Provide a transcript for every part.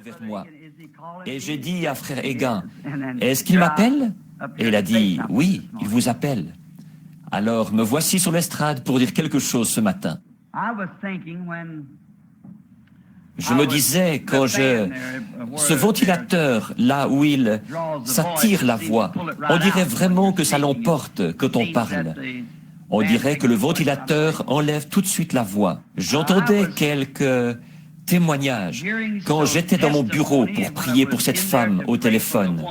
vers moi. Et j'ai dit à frère Egan, est-ce qu'il m'appelle? Et il a dit, oui, il vous appelle. Alors me voici sur l'estrade pour dire quelque chose ce matin. Je me disais, ce ventilateur, là où ça tire la voix, on dirait vraiment que ça l'emporte quand on parle. On dirait que le ventilateur enlève tout de suite la voix. J'entendais quelques témoignages quand j'étais dans mon bureau pour prier pour cette femme au téléphone.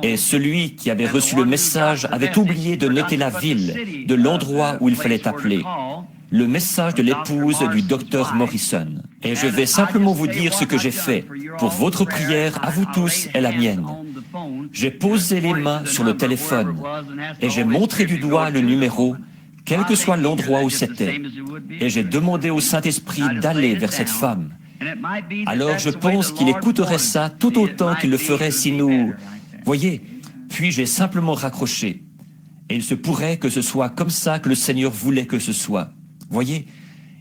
Et celui qui avait reçu le message avait oublié de noter la ville de l'endroit où il fallait appeler. Le message de l'épouse du docteur Morrison. Et je vais simplement vous dire ce que j'ai fait pour votre prière, à vous tous et la mienne. J'ai posé les mains sur le téléphone et j'ai montré du doigt le numéro, quel que soit l'endroit où c'était. Et j'ai demandé au Saint-Esprit d'aller vers cette femme. Alors je pense qu'il écouterait ça tout autant qu'il le ferait si nous... Voyez, puis j'ai simplement raccroché. Et il se pourrait que ce soit comme ça que le Seigneur voulait que ce soit. Voyez,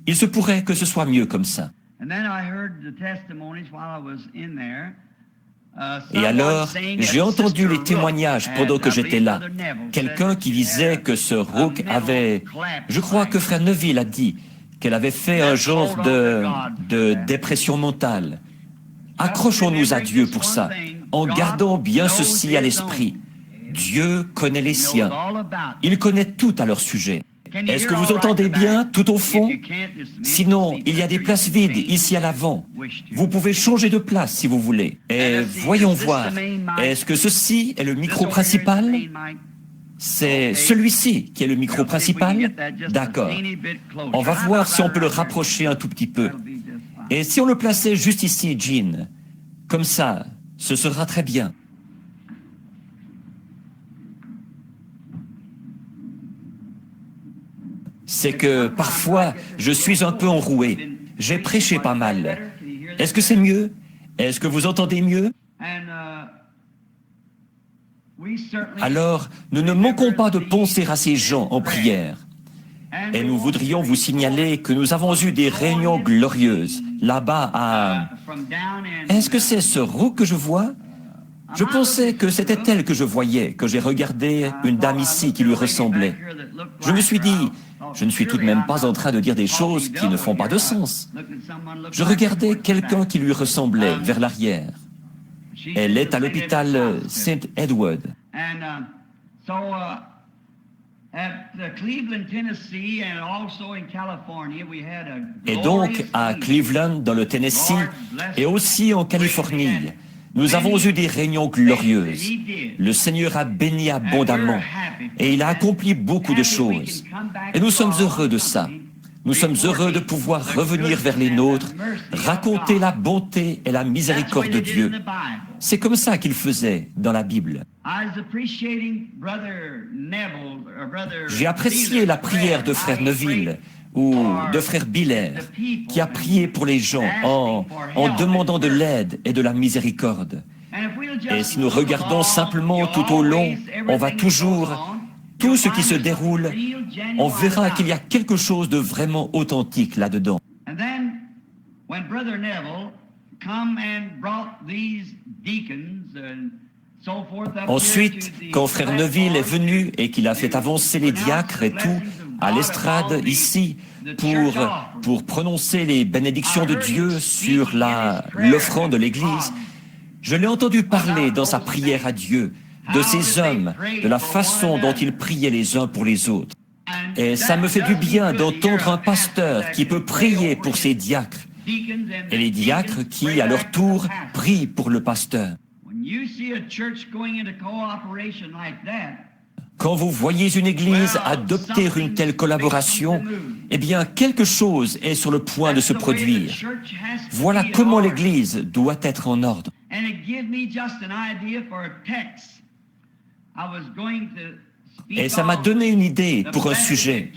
il se pourrait que ce soit mieux comme ça. Et alors, j'ai entendu les témoignages pendant que j'étais là. Quelqu'un qui disait que ce Rook avait... Je crois que frère Neville a dit qu'elle avait fait un genre de dépression mentale. Accrochons-nous à Dieu pour ça, en gardant bien ceci à l'esprit. Dieu connaît les siens. Il connaît tout à leur sujet. Est-ce que vous entendez bien, tout au fond? Sinon, il y a des places vides ici à l'avant. Vous pouvez changer de place si vous voulez. Et voyons voir. Est-ce que ceci est le micro principal? C'est celui-ci qui est le micro principal? D'accord. On va voir si on peut le rapprocher un tout petit peu. Et si on le plaçait juste ici, Jean? Comme ça, ce sera très bien. C'est que parfois, je suis un peu enroué. J'ai prêché pas mal. Est-ce que c'est mieux? Est-ce que vous entendez mieux? Alors, nous ne manquons pas de penser à ces gens en prière. Et nous voudrions vous signaler que nous avons eu des réunions glorieuses, là-bas à... Est-ce que c'est ce Rook que je vois? Je pensais que c'était elle que je voyais, que j'ai regardé une dame ici qui lui ressemblait. Je me suis dit... Je ne suis tout de même pas en train de dire des choses qui ne font pas de sens. Je regardais quelqu'un qui lui ressemblait vers l'arrière. Elle est à l'hôpital St. Edward. Et donc, à Cleveland, dans le Tennessee, et aussi en Californie, nous avons eu des réunions glorieuses. Le Seigneur a béni abondamment et il a accompli beaucoup de choses. Et nous sommes heureux de ça. Nous sommes heureux de pouvoir revenir vers les nôtres, raconter la bonté et la miséricorde de Dieu. C'est comme ça qu'il faisait dans la Bible. J'ai apprécié la prière de frère Neville ou de frère Biller, qui a prié pour les gens en demandant de l'aide et de la miséricorde. Et si nous regardons simplement tout au long, on va toujours, tout ce qui se déroule, on verra qu'il y a quelque chose de vraiment authentique là-dedans. Ensuite, quand frère Neville est venu et qu'il a fait avancer les diacres et tout, à l'estrade ici, pour prononcer les bénédictions de Dieu sur l'offrande de l'Église, je l'ai entendu parler dans sa prière à Dieu, de ces hommes, de la façon dont ils priaient les uns pour les autres. Et ça me fait du bien d'entendre un pasteur qui peut prier pour ses diacres, et les diacres qui, à leur tour, prient pour le pasteur. Quand vous voyez une église adopter une telle collaboration, eh bien, quelque chose est sur le point de se produire. Voilà comment l'église doit être en ordre. Et ça m'a donné une idée pour un sujet.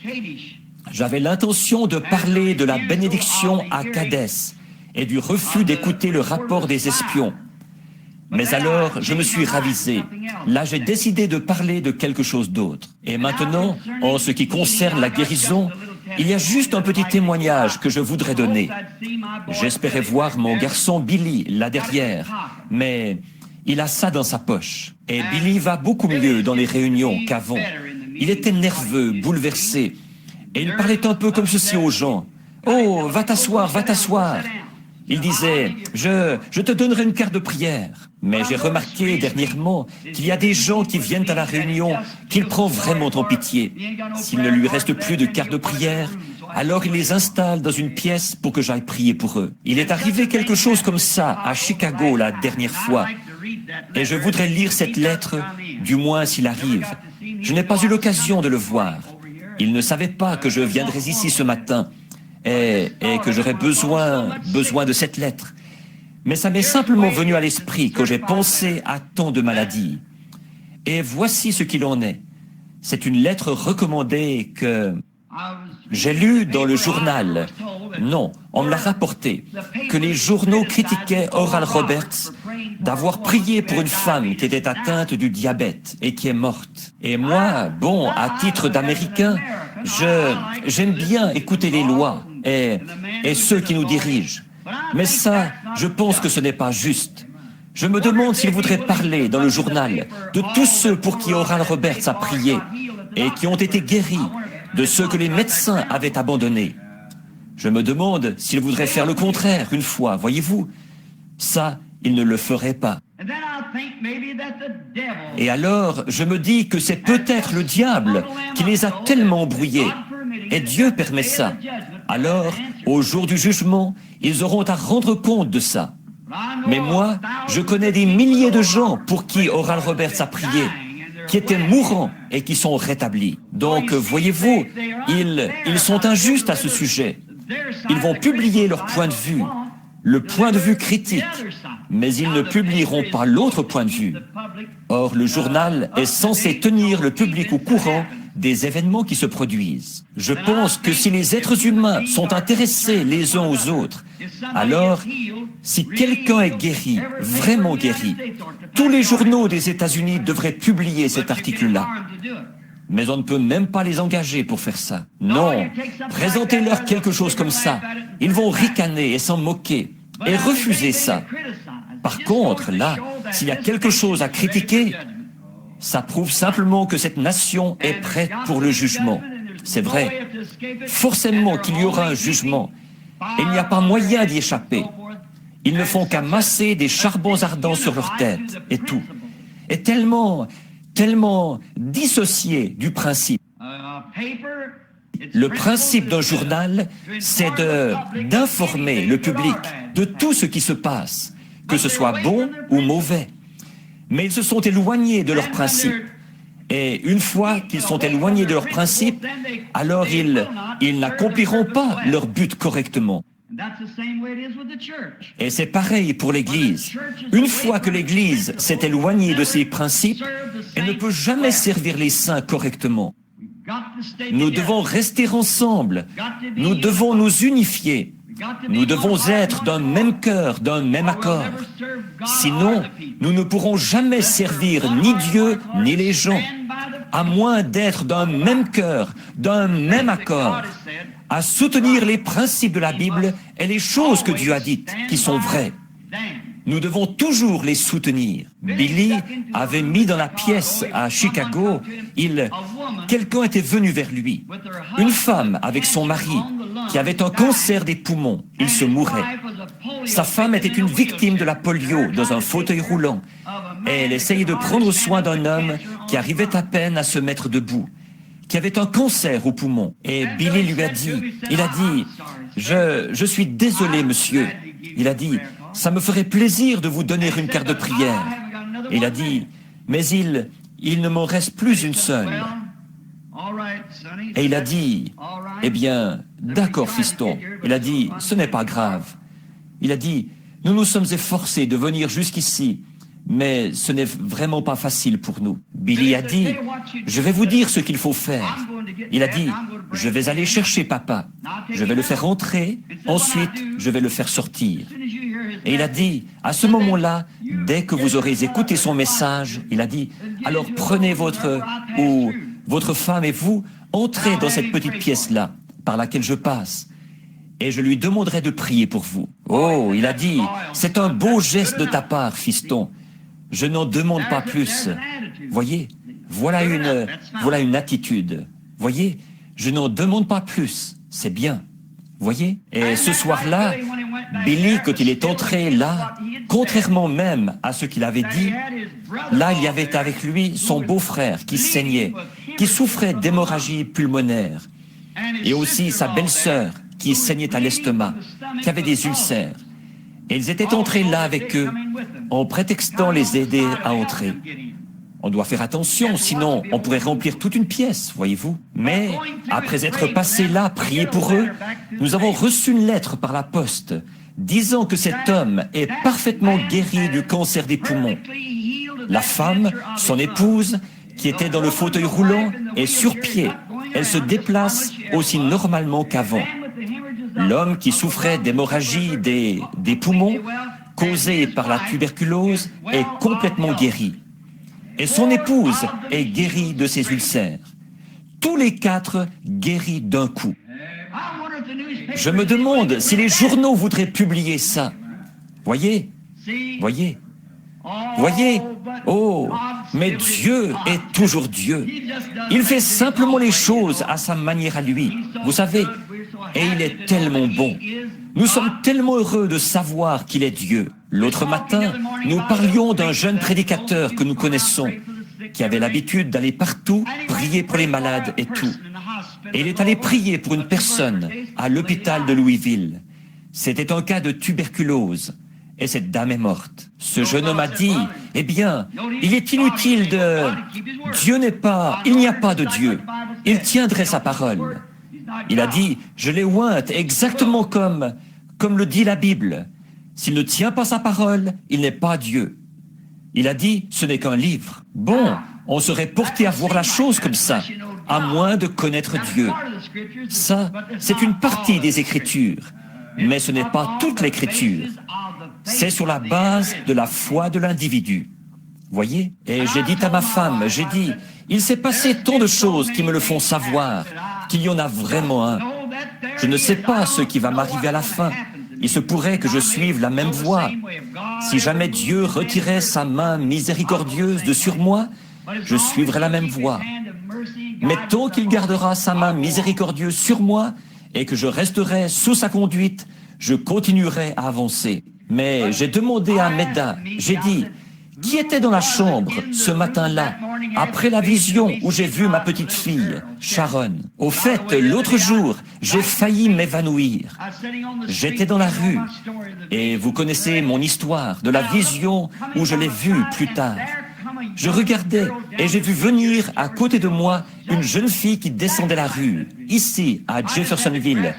J'avais l'intention de parler de la bénédiction à Kadès et du refus d'écouter le rapport des espions. Mais alors, je me suis ravisé. Là, j'ai décidé de parler de quelque chose d'autre. Et maintenant, en ce qui concerne la guérison, il y a juste un petit témoignage que je voudrais donner. J'espérais voir mon garçon Billy là derrière, mais il a ça dans sa poche. Et Billy va beaucoup mieux dans les réunions qu'avant. Il était nerveux, bouleversé, et il parlait un peu comme ceci aux gens. « Oh, va t'asseoir, va t'asseoir !» Il disait, je te donnerai une carte de prière. Mais j'ai remarqué dernièrement qu'il y a des gens qui viennent à la réunion, qu'il prend vraiment en pitié. S'il ne lui reste plus de carte de prière, alors il les installe dans une pièce pour que j'aille prier pour eux. Il est arrivé quelque chose comme ça à Chicago la dernière fois. Et je voudrais lire cette lettre, du moins s'il arrive. Je n'ai pas eu l'occasion de le voir. Il ne savait pas que je viendrais ici ce matin. Et que j'aurais besoin de cette lettre. Mais ça m'est simplement venu à l'esprit quand j'ai pensé à tant de maladies. Et voici ce qu'il en est. C'est une lettre recommandée que j'ai lue dans le journal. Non, on me l'a rapporté, que les journaux critiquaient Oral Roberts d'avoir prié pour une femme qui était atteinte du diabète et qui est morte. Et moi, bon, à titre d'Américain, j'aime bien écouter les lois et ceux qui nous dirigent. Mais ça, je pense que ce n'est pas juste. Je me demande s'il voudrait parler dans le journal de tous ceux pour qui Oral Roberts a prié et qui ont été guéris, de ceux que les médecins avaient abandonnés. Je me demande s'il voudrait faire le contraire une fois, voyez-vous. Ça, il ne le ferait pas. Et alors, je me dis que c'est peut-être le diable qui les a tellement embrouillés. Et Dieu permet ça. Alors, au jour du jugement, ils auront à rendre compte de ça. Mais moi, je connais des milliers de gens pour qui Oral Roberts a prié, qui étaient mourants et qui sont rétablis. Donc, voyez-vous, ils sont injustes à ce sujet. Ils vont publier leur point de vue, le point de vue critique, mais ils ne publieront pas l'autre point de vue. Or, le journal est censé tenir le public au courant des événements qui se produisent. Je pense que si les êtres humains sont intéressés les uns aux autres, alors, si quelqu'un est guéri, vraiment guéri, tous les journaux des États-Unis devraient publier cet article-là. Mais on ne peut même pas les engager pour faire ça. Non, présentez-leur quelque chose comme ça. Ils vont ricaner et s'en moquer et refuser ça. Par contre, là, s'il y a quelque chose à critiquer, ça prouve simplement que cette nation est prête pour le jugement. C'est vrai. Forcément qu'il y aura un jugement. Et il n'y a pas moyen d'y échapper. Ils ne font qu'amasser des charbons ardents sur leur tête, et tout. Et tellement dissocié du principe. Le principe d'un journal, c'est d'informer le public de tout ce qui se passe, que ce soit bon ou mauvais. Mais ils se sont éloignés de leurs principes. Et une fois qu'ils sont éloignés de leurs principes, alors ils n'accompliront pas leur but correctement. Et c'est pareil pour l'Église. Une fois que l'Église s'est éloignée de ses principes, elle ne peut jamais servir les saints correctement. Nous devons rester ensemble. Nous devons nous unifier. Nous devons être d'un même cœur, d'un même accord. Sinon, nous ne pourrons jamais servir ni Dieu ni les gens, à moins d'être d'un même cœur, d'un même accord, à soutenir les principes de la Bible et les choses que Dieu a dites, qui sont vraies. Nous devons toujours les soutenir. Billy avait mis dans la pièce à Chicago, quelqu'un était venu vers lui. Une femme avec son mari qui avait un cancer des poumons. Il se mourait. Sa femme était une victime de la polio dans un fauteuil roulant. Et elle essayait de prendre soin d'un homme qui arrivait à peine à se mettre debout, qui avait un cancer au poumon. Et Billy lui a dit, je suis désolé, monsieur. Il a dit, ça me ferait plaisir de vous donner une carte de prière. Et il a dit, mais il ne m'en reste plus une seule. Et il a dit, eh bien, d'accord, fiston. Il a dit, ce n'est pas grave. Il a dit, nous nous sommes efforcés de venir jusqu'ici, mais ce n'est vraiment pas facile pour nous. Billy a dit, je vais vous dire ce qu'il faut faire. Il a dit, je vais aller chercher papa. Je vais le faire rentrer, ensuite je vais le faire sortir. Et il a dit, à ce moment-là, dès que vous aurez écouté son message, il a dit, alors prenez votre femme et vous, entrez dans cette petite pièce-là. par laquelle je passe, et je lui demanderai de prier pour vous. Oh, il a dit, c'est un beau geste de ta part, fiston. Je n'en demande pas plus. Voyez, voilà une attitude. Voyez, je n'en demande pas plus. C'est bien. Voyez? Et ce soir-là, Billy, quand il est entré là, contrairement même à ce qu'il avait dit, là, il y avait avec lui son beau-frère qui saignait, qui souffrait d'hémorragie pulmonaire, et aussi sa belle-sœur qui saignait à l'estomac, qui avait des ulcères. Et ils étaient entrés là avec eux, en prétextant les aider à entrer. On doit faire attention, sinon on pourrait remplir toute une pièce, voyez-vous. Mais après être passé là, prier pour eux, nous avons reçu une lettre par la poste, disant que cet homme est parfaitement guéri du cancer des poumons. La femme, son épouse, qui était dans le fauteuil roulant, est sur pied. Elle se déplace aussi normalement qu'avant. L'homme qui souffrait d'hémorragie des poumons, causée par la tuberculose, est complètement guéri. Et son épouse est guérie de ses ulcères. Tous les quatre guéris d'un coup. Je me demande si les journaux voudraient publier ça. Voyez, voyez, voyez. Oh, mais Dieu est toujours Dieu. Il fait simplement les choses à sa manière à lui. Vous savez, et il est tellement bon. Nous sommes tellement heureux de savoir qu'il est Dieu. L'autre matin, nous parlions d'un jeune prédicateur que nous connaissons, qui avait l'habitude d'aller partout, prier pour les malades et tout. Et il est allé prier pour une personne à l'hôpital de Louisville. C'était un cas de tuberculose. Et cette dame est morte. Ce jeune homme a dit, eh bien, il est inutile de... il n'y a pas de Dieu. Il tiendrait sa parole. Il a dit, je l'ai ointe exactement comme le dit la Bible. S'il ne tient pas sa parole, il n'est pas Dieu. Il a dit, ce n'est qu'un livre. Bon, on serait porté à voir la chose comme ça, à moins de connaître Dieu. Ça, c'est une partie des Écritures, mais ce n'est pas toute l'Écriture. C'est sur la base de la foi de l'individu. Voyez? Et j'ai dit à ma femme, j'ai dit, il s'est passé tant de choses qui me le font savoir, qu'il y en a vraiment un. Je ne sais pas ce qui va m'arriver à la fin. Il se pourrait que je suive la même voie. Si jamais Dieu retirait sa main miséricordieuse de sur moi, je suivrai la même voie. Mais tant qu'il gardera sa main miséricordieuse sur moi et que je resterai sous sa conduite, je continuerai à avancer. Mais j'ai demandé à Meda, j'ai dit, qui était dans la chambre ce matin-là, après la vision où j'ai vu ma petite fille, Sharon? Au fait, l'autre jour, j'ai failli m'évanouir. J'étais dans la rue, et vous connaissez mon histoire de la vision où je l'ai vue plus tard. Je regardais et j'ai vu venir à côté de moi une jeune fille qui descendait la rue, ici, à Jeffersonville,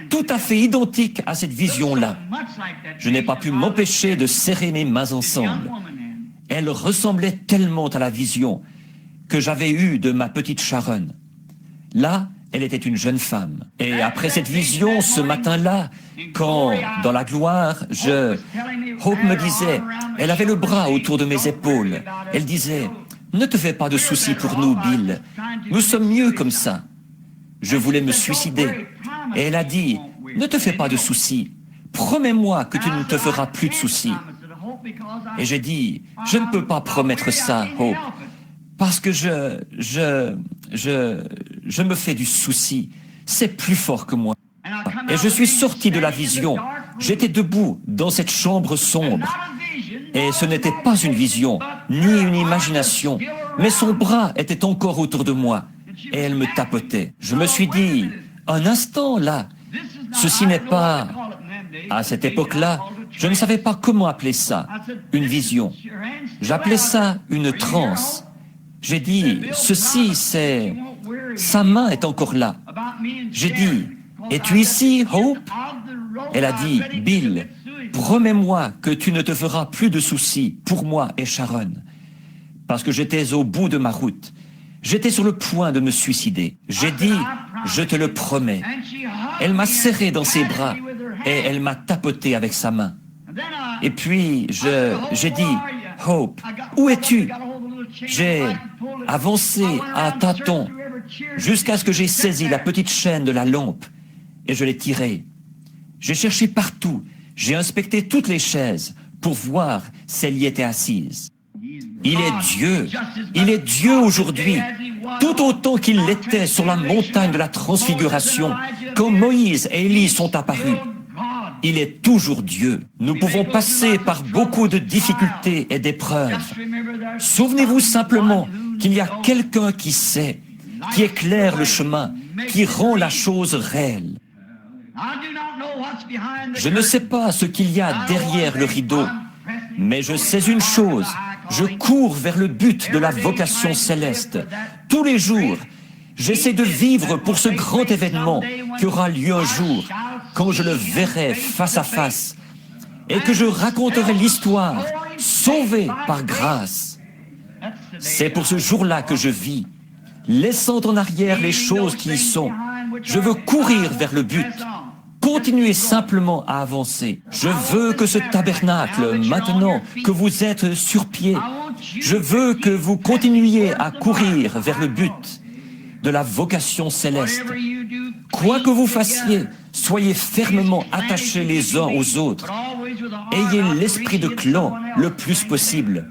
tout à fait identique à cette vision-là. Je n'ai pas pu m'empêcher de serrer mes mains ensemble. Elle ressemblait tellement à la vision que j'avais eue de ma petite Sharon. Là, elle était une jeune femme. Et après cette vision, ce matin-là, quand, dans la gloire, Hope me disait, elle avait le bras autour de mes épaules. Elle disait, ne te fais pas de soucis pour nous, Bill. Nous sommes mieux comme ça. Je voulais me suicider. Et elle a dit, ne te fais pas de soucis. Promets-moi que tu ne te feras plus de soucis. Et j'ai dit, je ne peux pas promettre ça, Hope, parce que je me fais du souci. C'est plus fort que moi. Et je suis sorti de la vision. J'étais debout dans cette chambre sombre. Et ce n'était pas une vision, ni une imagination, mais son bras était encore autour de moi. Et elle me tapotait. Je me suis dit, un instant là, ceci n'est pas... À cette époque-là, je ne savais pas comment appeler ça, une vision. J'appelais ça une transe. J'ai dit, ceci c'est... Sa main est encore là. J'ai dit, es-tu ici, Hope? Elle a dit, Bill, promets-moi que tu ne te feras plus de soucis pour moi et Sharon. Parce que j'étais au bout de ma route. J'étais sur le point de me suicider. J'ai dit, je te le promets. Elle m'a serré dans ses bras et elle m'a tapoté avec sa main. Et puis, j'ai dit, Hope, où es-tu? J'ai avancé à tâtons jusqu'à ce que j'ai saisi la petite chaîne de la lampe et je l'ai tirée. J'ai cherché partout, j'ai inspecté toutes les chaises pour voir si elle y était assise. Il est Dieu aujourd'hui, tout autant qu'il l'était sur la montagne de la transfiguration, quand Moïse et Élie sont apparus. Il est toujours Dieu. Nous pouvons passer par beaucoup de difficultés et d'épreuves. Souvenez-vous simplement qu'il y a quelqu'un qui sait, qui éclaire le chemin, qui rend la chose réelle. Je ne sais pas ce qu'il y a derrière le rideau, mais je sais une chose, je cours vers le but de la vocation céleste. Tous les jours, j'essaie de vivre pour ce grand événement qui aura lieu un jour, quand je le verrai face à face, et que je raconterai l'histoire, sauvé par grâce. C'est pour ce jour-là que je vis, laissant en arrière les choses qui y sont. Je veux courir vers le but. Continuez simplement à avancer. Je veux que ce tabernacle, maintenant que vous êtes sur pied, je veux que vous continuiez à courir vers le but de la vocation céleste. Quoi que vous fassiez, soyez fermement attachés les uns aux autres. Ayez l'esprit de clan le plus possible,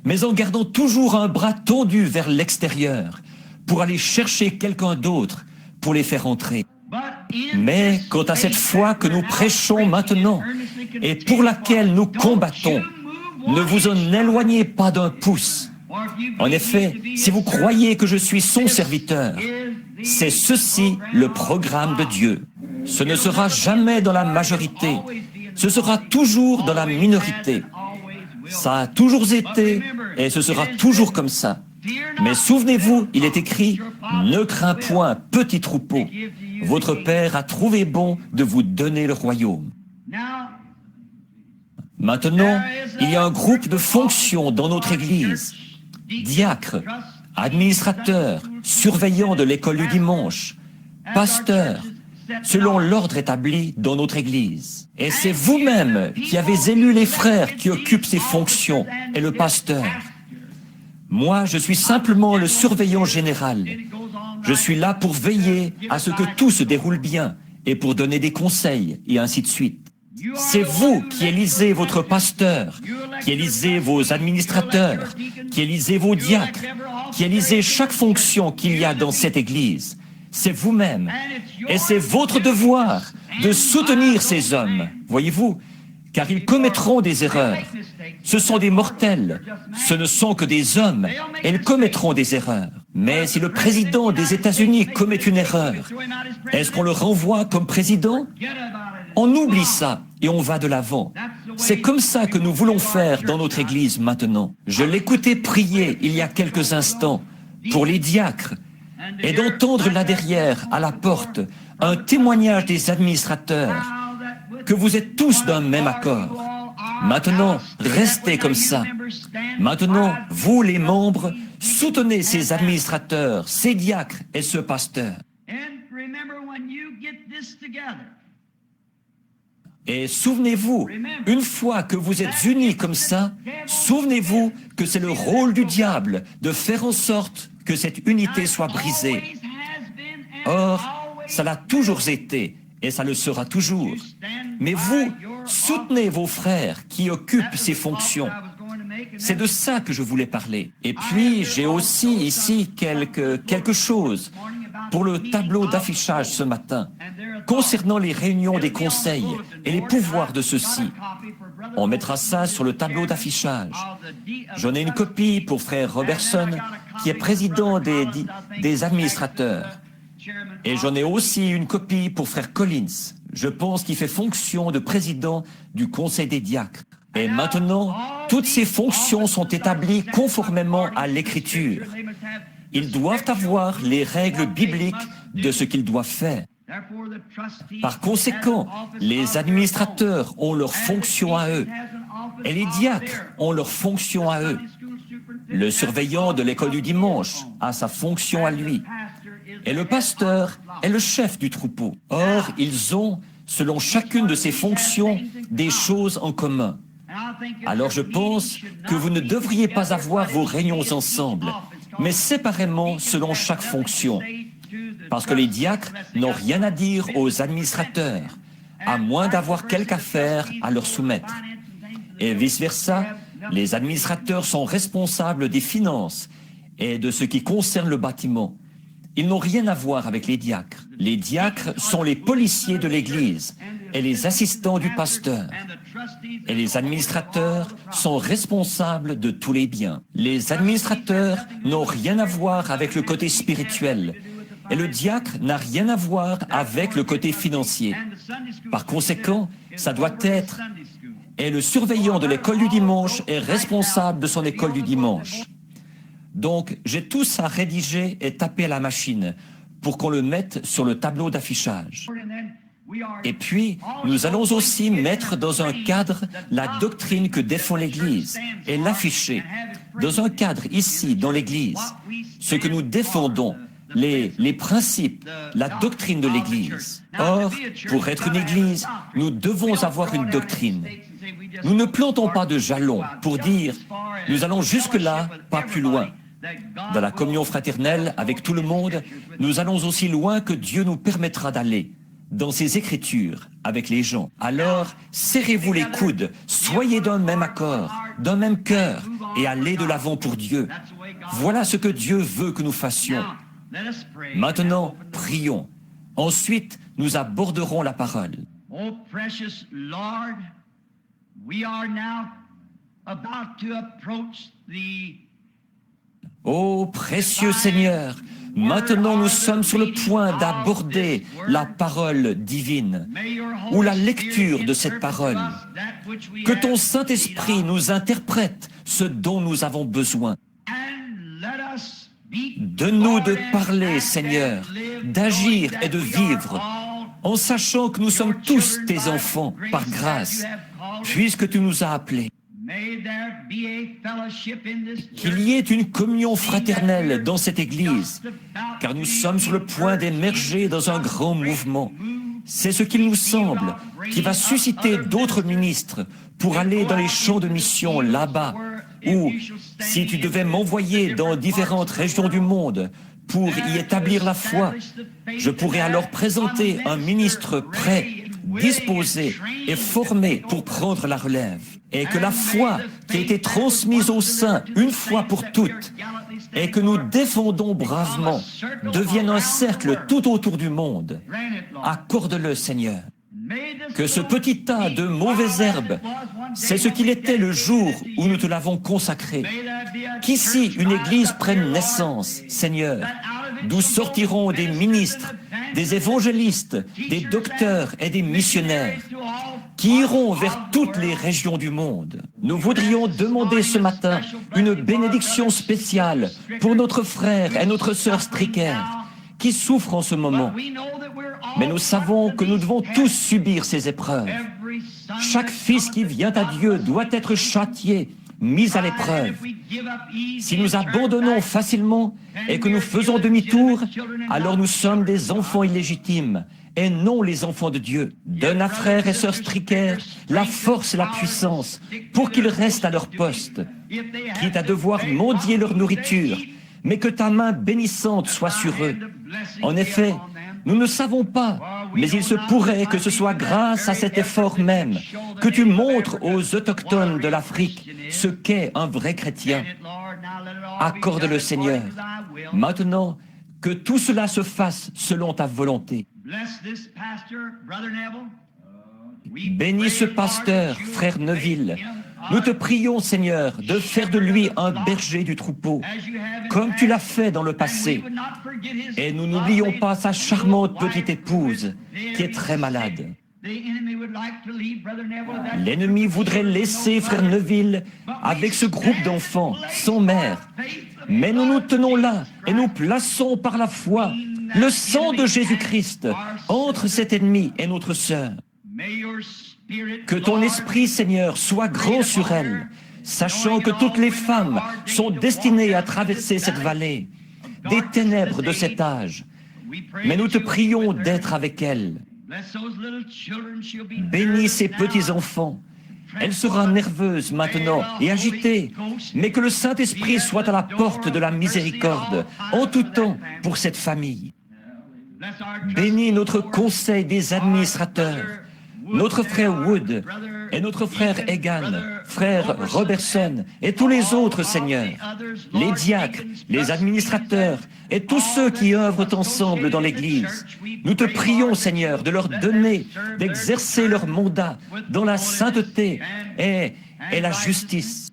mais en gardant toujours un bras tendu vers l'extérieur pour aller chercher quelqu'un d'autre pour les faire entrer. Mais quant à cette foi que nous prêchons maintenant et pour laquelle nous combattons, ne vous en éloignez pas d'un pouce. En effet, si vous croyez que je suis son serviteur, c'est ceci le programme de Dieu. Ce ne sera jamais dans la majorité, ce sera toujours dans la minorité. Ça a toujours été et ce sera toujours comme ça. Mais souvenez-vous, il est écrit, « Ne crains point, petit troupeau, votre Père a trouvé bon de vous donner le royaume. » Maintenant, il y a un groupe de fonctions dans notre Église. Diacres, administrateurs, surveillants de l'école du dimanche, pasteurs, selon l'ordre établi dans notre Église. Et c'est vous-même qui avez élu les frères qui occupent ces fonctions et le pasteur. Moi, je suis simplement le surveillant général. Je suis là pour veiller à ce que tout se déroule bien et pour donner des conseils et ainsi de suite. C'est vous qui élisez votre pasteur, qui élisez vos administrateurs, qui élisez vos diacres, qui élisez chaque fonction qu'il y a dans cette Église. C'est vous-même. Et c'est votre devoir de soutenir ces hommes, voyez-vous, car ils commettront des erreurs. Ce sont des mortels, ce ne sont que des hommes, et ils commettront des erreurs. Mais si le président des États-Unis commet une erreur, est-ce qu'on le renvoie comme président? On oublie ça et on va de l'avant. C'est comme ça que nous voulons faire dans notre Église maintenant. Je l'écoutais prier il y a quelques instants pour les diacres et d'entendre là derrière, à la porte, un témoignage des administrateurs que vous êtes tous d'un même accord. Maintenant, restez comme ça. Maintenant, vous les membres, soutenez ces administrateurs, ces diacres et ce pasteur. Et souvenez-vous, une fois que vous êtes unis comme ça, souvenez-vous que c'est le rôle du diable de faire en sorte que cette unité soit brisée. Or, ça l'a toujours été et ça le sera toujours. Mais vous, soutenez vos frères qui occupent ces fonctions. C'est de ça que je voulais parler. Et puis, j'ai aussi ici quelque chose pour le tableau d'affichage ce matin, concernant les réunions des conseils et les pouvoirs de ceux-ci. On mettra ça sur le tableau d'affichage. J'en ai une copie pour frère Robertson, qui est président des administrateurs. Et j'en ai aussi une copie pour frère Collins. Je pense qu'il fait fonction de président du conseil des diacres. Et maintenant, toutes ces fonctions sont établies conformément à l'Écriture. Ils doivent avoir les règles bibliques de ce qu'ils doivent faire. Par conséquent, les administrateurs ont leur fonction à eux et les diacres ont leur fonction à eux. Le surveillant de l'école du dimanche a sa fonction à lui et le pasteur est le chef du troupeau. Or, ils ont, selon chacune de ces fonctions, des choses en commun. Alors je pense que vous ne devriez pas avoir vos réunions ensemble, mais séparément selon chaque fonction. Parce que les diacres n'ont rien à dire aux administrateurs, à moins d'avoir quelque affaire à leur soumettre. Et vice-versa, les administrateurs sont responsables des finances et de ce qui concerne le bâtiment. Ils n'ont rien à voir avec les diacres. Les diacres sont les policiers de l'Église et les assistants du pasteur. Et les administrateurs sont responsables de tous les biens. Les administrateurs n'ont rien à voir avec le côté spirituel. Et le diacre n'a rien à voir avec le côté financier. Par conséquent, ça doit être... Et le surveillant de l'école du dimanche est responsable de son école du dimanche. Donc, j'ai tout ça rédigé et tapé à la machine pour qu'on le mette sur le tableau d'affichage. Et puis, nous allons aussi mettre dans un cadre la doctrine que défend l'Église et l'afficher. Dans un cadre ici, dans l'Église, ce que nous défendons, les principes, la doctrine de l'Église. Or, pour être une Église, nous devons avoir une doctrine. Nous ne plantons pas de jalons pour dire « nous allons jusque-là, pas plus loin ». Dans la communion fraternelle avec tout le monde, nous allons aussi loin que Dieu nous permettra d'aller. Dans ses Écritures, avec les gens. Alors, serrez-vous les coudes, soyez d'un même accord, d'un même cœur, et allez de l'avant pour Dieu. Voilà ce que Dieu veut que nous fassions. Maintenant, prions. Ensuite, nous aborderons la parole. Oh, precious Lord, we are now about to approach the... Ô précieux Seigneur, maintenant nous sommes sur le point d'aborder la parole divine, ou la lecture de cette parole. Que ton Saint-Esprit nous interprète ce dont nous avons besoin. Donne-nous de parler, Seigneur, d'agir et de vivre, en sachant que nous sommes tous tes enfants, par grâce, puisque tu nous as appelés. Qu'il y ait une communion fraternelle dans cette Église, car nous sommes sur le point d'émerger dans un grand mouvement. C'est ce qu'il nous semble, qui va susciter d'autres ministres pour aller dans les champs de mission là-bas, ou si tu devais m'envoyer dans différentes régions du monde pour y établir la foi, je pourrais alors présenter un ministre prêt, disposé et formé pour prendre la relève. Et que la foi qui a été transmise aux saints une fois pour toutes et que nous défendons bravement devienne un cercle tout autour du monde. Accorde-le, Seigneur. Que ce petit tas de mauvaises herbes, c'est ce qu'il était le jour où nous te l'avons consacré. Qu'ici une église prenne naissance, Seigneur, d'où sortiront des ministres, des évangélistes, des docteurs et des missionnaires qui iront vers toutes les régions du monde. Nous voudrions demander ce matin une bénédiction spéciale pour notre frère et notre sœur Stricker qui souffrent en ce moment. Mais nous savons que nous devons tous subir ces épreuves. Chaque fils qui vient à Dieu doit être châtié, mis à l'épreuve. Si nous abandonnons facilement et que nous faisons demi-tour, alors nous sommes des enfants illégitimes et non les enfants de Dieu. Donne à frères et sœurs Stricker la force et la puissance pour qu'ils restent à leur poste, quitte à devoir mendier leur nourriture, mais que ta main bénissante soit sur eux. En effet, nous ne savons pas, mais il se pourrait que ce soit grâce à cet effort même que tu montres aux autochtones de l'Afrique ce qu'est un vrai chrétien. Accorde-le, Seigneur. Maintenant, que tout cela se fasse selon ta volonté. Bénis ce pasteur, frère Neville. Nous te prions, Seigneur, de faire de lui un berger du troupeau, comme tu l'as fait dans le passé. Et nous n'oublions pas sa charmante petite épouse, qui est très malade. L'ennemi voudrait laisser frère Neville avec ce groupe d'enfants, sans mère. Mais nous nous tenons là et nous plaçons par la foi le sang de Jésus-Christ entre cet ennemi et notre sœur. Que ton esprit, Seigneur, soit grand sur elle, sachant que toutes les femmes sont destinées à traverser cette vallée, des ténèbres de cet âge. Mais nous te prions d'être avec elles. Bénis ces petits-enfants Elle sera nerveuse maintenant et agitée, mais que le Saint-Esprit soit à la porte de la miséricorde en tout temps pour cette famille. Bénis notre conseil des administrateurs, notre frère Wood et notre frère Egan, frère Robertson et tous les autres, Seigneur, les diacres, les administrateurs et tous ceux qui œuvrent ensemble dans l'Église. Nous te prions, Seigneur, de leur donner d'exercer leur mandat dans la sainteté et la justice.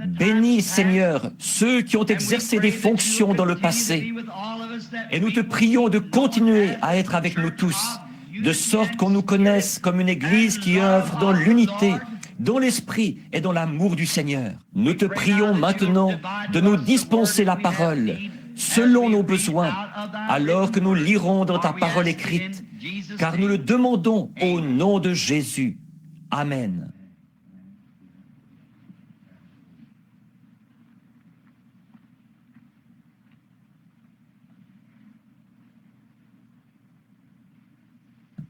Bénis, Seigneur, ceux qui ont exercé des fonctions dans le passé. Et nous te prions de continuer à être avec nous tous, de sorte qu'on nous connaisse comme une Église qui œuvre dans l'unité, dans l'esprit et dans l'amour du Seigneur. Nous te prions maintenant de nous dispenser la parole selon nos besoins, alors que nous lirons dans ta parole écrite, car nous le demandons au nom de Jésus. Amen.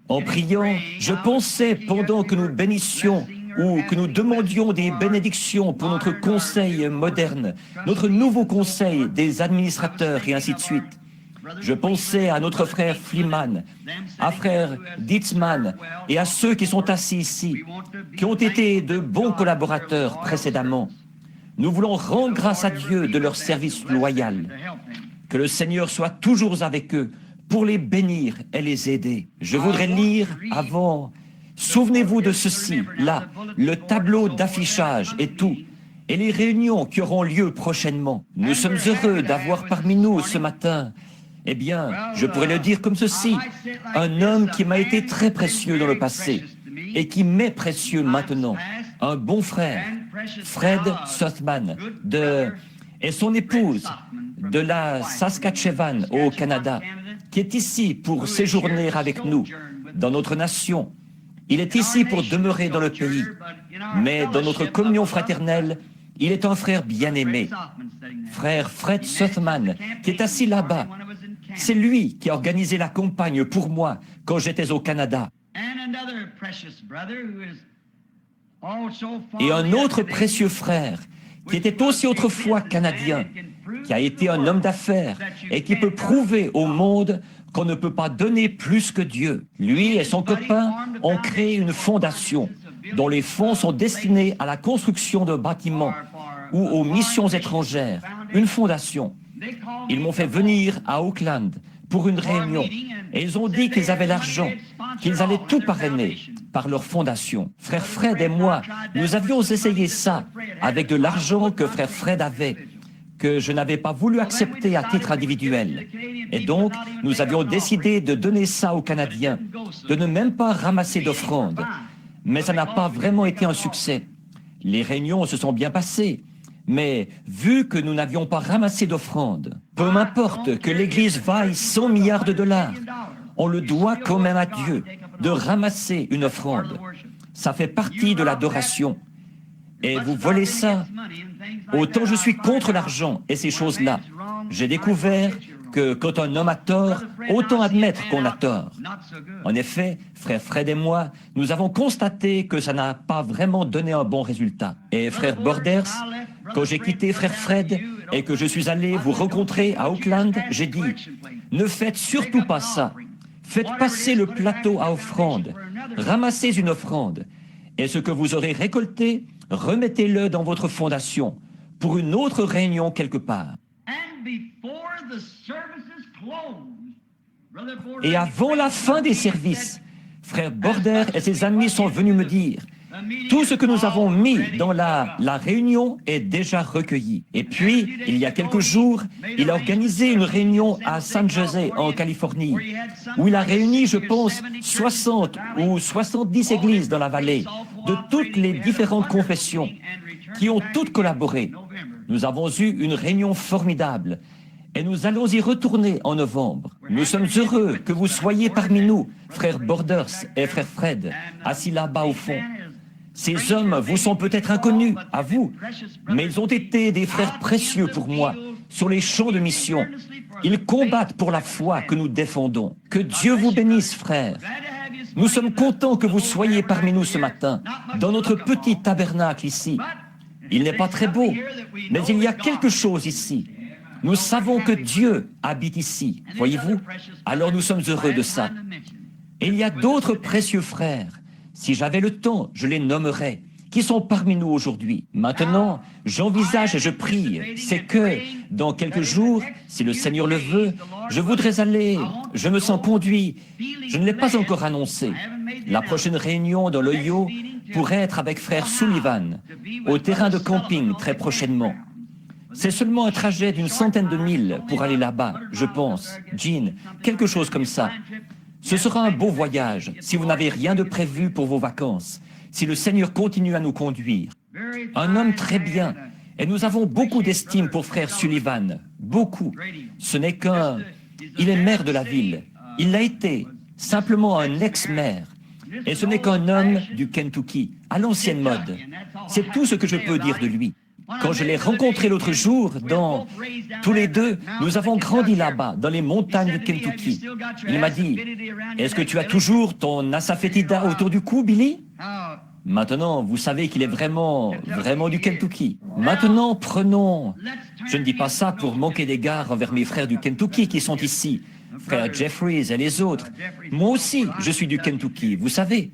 En priant, je pensais pendant que nous bénissions ou que nous demandions des bénédictions pour notre conseil moderne, notre nouveau conseil des administrateurs et ainsi de suite. Je pensais à notre frère Fliman, à frère Ditzman et à ceux qui sont assis ici, qui ont été de bons collaborateurs précédemment. Nous voulons rendre grâce à Dieu de leur service loyal. Que le Seigneur soit toujours avec eux, pour les bénir et les aider. Je voudrais lire avant. Souvenez-vous de ceci, là, le tableau d'affichage et tout, et les réunions qui auront lieu prochainement. Nous sommes heureux d'avoir parmi nous ce matin, eh bien, je pourrais le dire comme ceci, un homme qui m'a été très précieux dans le passé et qui m'est précieux maintenant, un bon frère, Fred Sothman, et son épouse de la Saskatchewan au Canada, qui est ici pour séjourner avec nous dans notre nation. Il est ici pour demeurer dans le pays, mais dans notre communion fraternelle, il est un frère bien-aimé. Frère Fred Sothman, qui est assis là-bas, c'est lui qui a organisé la campagne pour moi quand j'étais au Canada. Et un autre précieux frère, qui était aussi autrefois canadien, qui a été un homme d'affaires et qui peut prouver au monde qu'on ne peut pas donner plus que Dieu. Lui et son copain ont créé une fondation dont les fonds sont destinés à la construction de bâtiments ou aux missions étrangères. Une fondation. Ils m'ont fait venir à Auckland pour une réunion et ils ont dit qu'ils avaient l'argent, qu'ils allaient tout parrainer par leur fondation. Frère Fred et moi, nous avions essayé ça avec de l'argent que frère Fred avait, que je n'avais pas voulu accepter à titre individuel. Et donc, nous avions décidé de donner ça aux Canadiens, de ne même pas ramasser d'offrandes. Mais ça n'a pas vraiment été un succès. Les réunions se sont bien passées, mais vu que nous n'avions pas ramassé d'offrandes, peu m'importe que l'Église vaille 100 milliards de dollars, on le doit quand même à Dieu de ramasser une offrande. Ça fait partie de l'adoration. Et vous volez ça. Autant je suis contre l'argent et ces choses-là. J'ai découvert que quand un homme a tort, autant admettre qu'on a tort. En effet, frère Fred et moi, nous avons constaté que ça n'a pas vraiment donné un bon résultat. Et frère Borders, quand j'ai quitté frère Fred et que je suis allé vous rencontrer à Auckland, j'ai dit, ne faites surtout pas ça. Faites passer le plateau à offrande. Ramassez une offrande. Et ce que vous aurez récolté, remettez-le dans votre fondation pour une autre réunion quelque part. Et avant la fin des services, frère Border et ses amis sont venus me dire, tout ce que nous avons mis dans la réunion est déjà recueilli. Et puis, il y a quelques jours, il a organisé une réunion à San José, en Californie, où il a réuni, je pense, 60 ou 70 églises dans la vallée, de toutes les différentes confessions, qui ont toutes collaboré. Nous avons eu une réunion formidable. Et nous allons y retourner en novembre. Nous sommes heureux que vous soyez parmi nous, frère Borders et frère Fred, assis là-bas au fond. Ces hommes vous sont peut-être inconnus, à vous, mais ils ont été des frères précieux pour moi sur les champs de mission. Ils combattent pour la foi que nous défendons. Que Dieu vous bénisse, frères. Nous sommes contents que vous soyez parmi nous ce matin, dans notre petit tabernacle ici. Il n'est pas très beau, mais il y a quelque chose ici. Nous savons que Dieu habite ici, voyez-vous? Alors nous sommes heureux de ça. Et il y a d'autres précieux frères. Si j'avais le temps, je les nommerais, qui sont parmi nous aujourd'hui. Maintenant, j'envisage et je prie, c'est que, dans quelques jours, si le Seigneur le veut, je voudrais aller, je me sens conduit. Je ne l'ai pas encore annoncé. La prochaine réunion dans l'Ohio pourrait être avec frère Sullivan, au terrain de camping très prochainement. C'est seulement un trajet d'une centaine de milles pour aller là-bas, je pense. Jean, quelque chose comme ça. Ce sera un beau voyage, si vous n'avez rien de prévu pour vos vacances, si le Seigneur continue à nous conduire. Un homme très bien, et nous avons beaucoup d'estime pour frère Sullivan, beaucoup. Ce n'est qu'un... Il est maire de la ville, il l'a été, simplement un ex-maire. Et ce n'est qu'un homme du Kentucky, à l'ancienne mode. C'est tout ce que je peux dire de lui. Quand je l'ai rencontré l'autre jour, tous les deux, nous avons grandi là-bas, dans les montagnes du Kentucky. Il m'a dit, « Est-ce que tu as toujours ton asafétida autour du cou, Billy ?» Maintenant, vous savez qu'il est vraiment du Kentucky. Maintenant, prenons... Je ne dis pas ça pour manquer d'égard envers mes frères du Kentucky qui sont ici, frère Jeffries et les autres. Moi aussi, je suis du Kentucky, vous savez.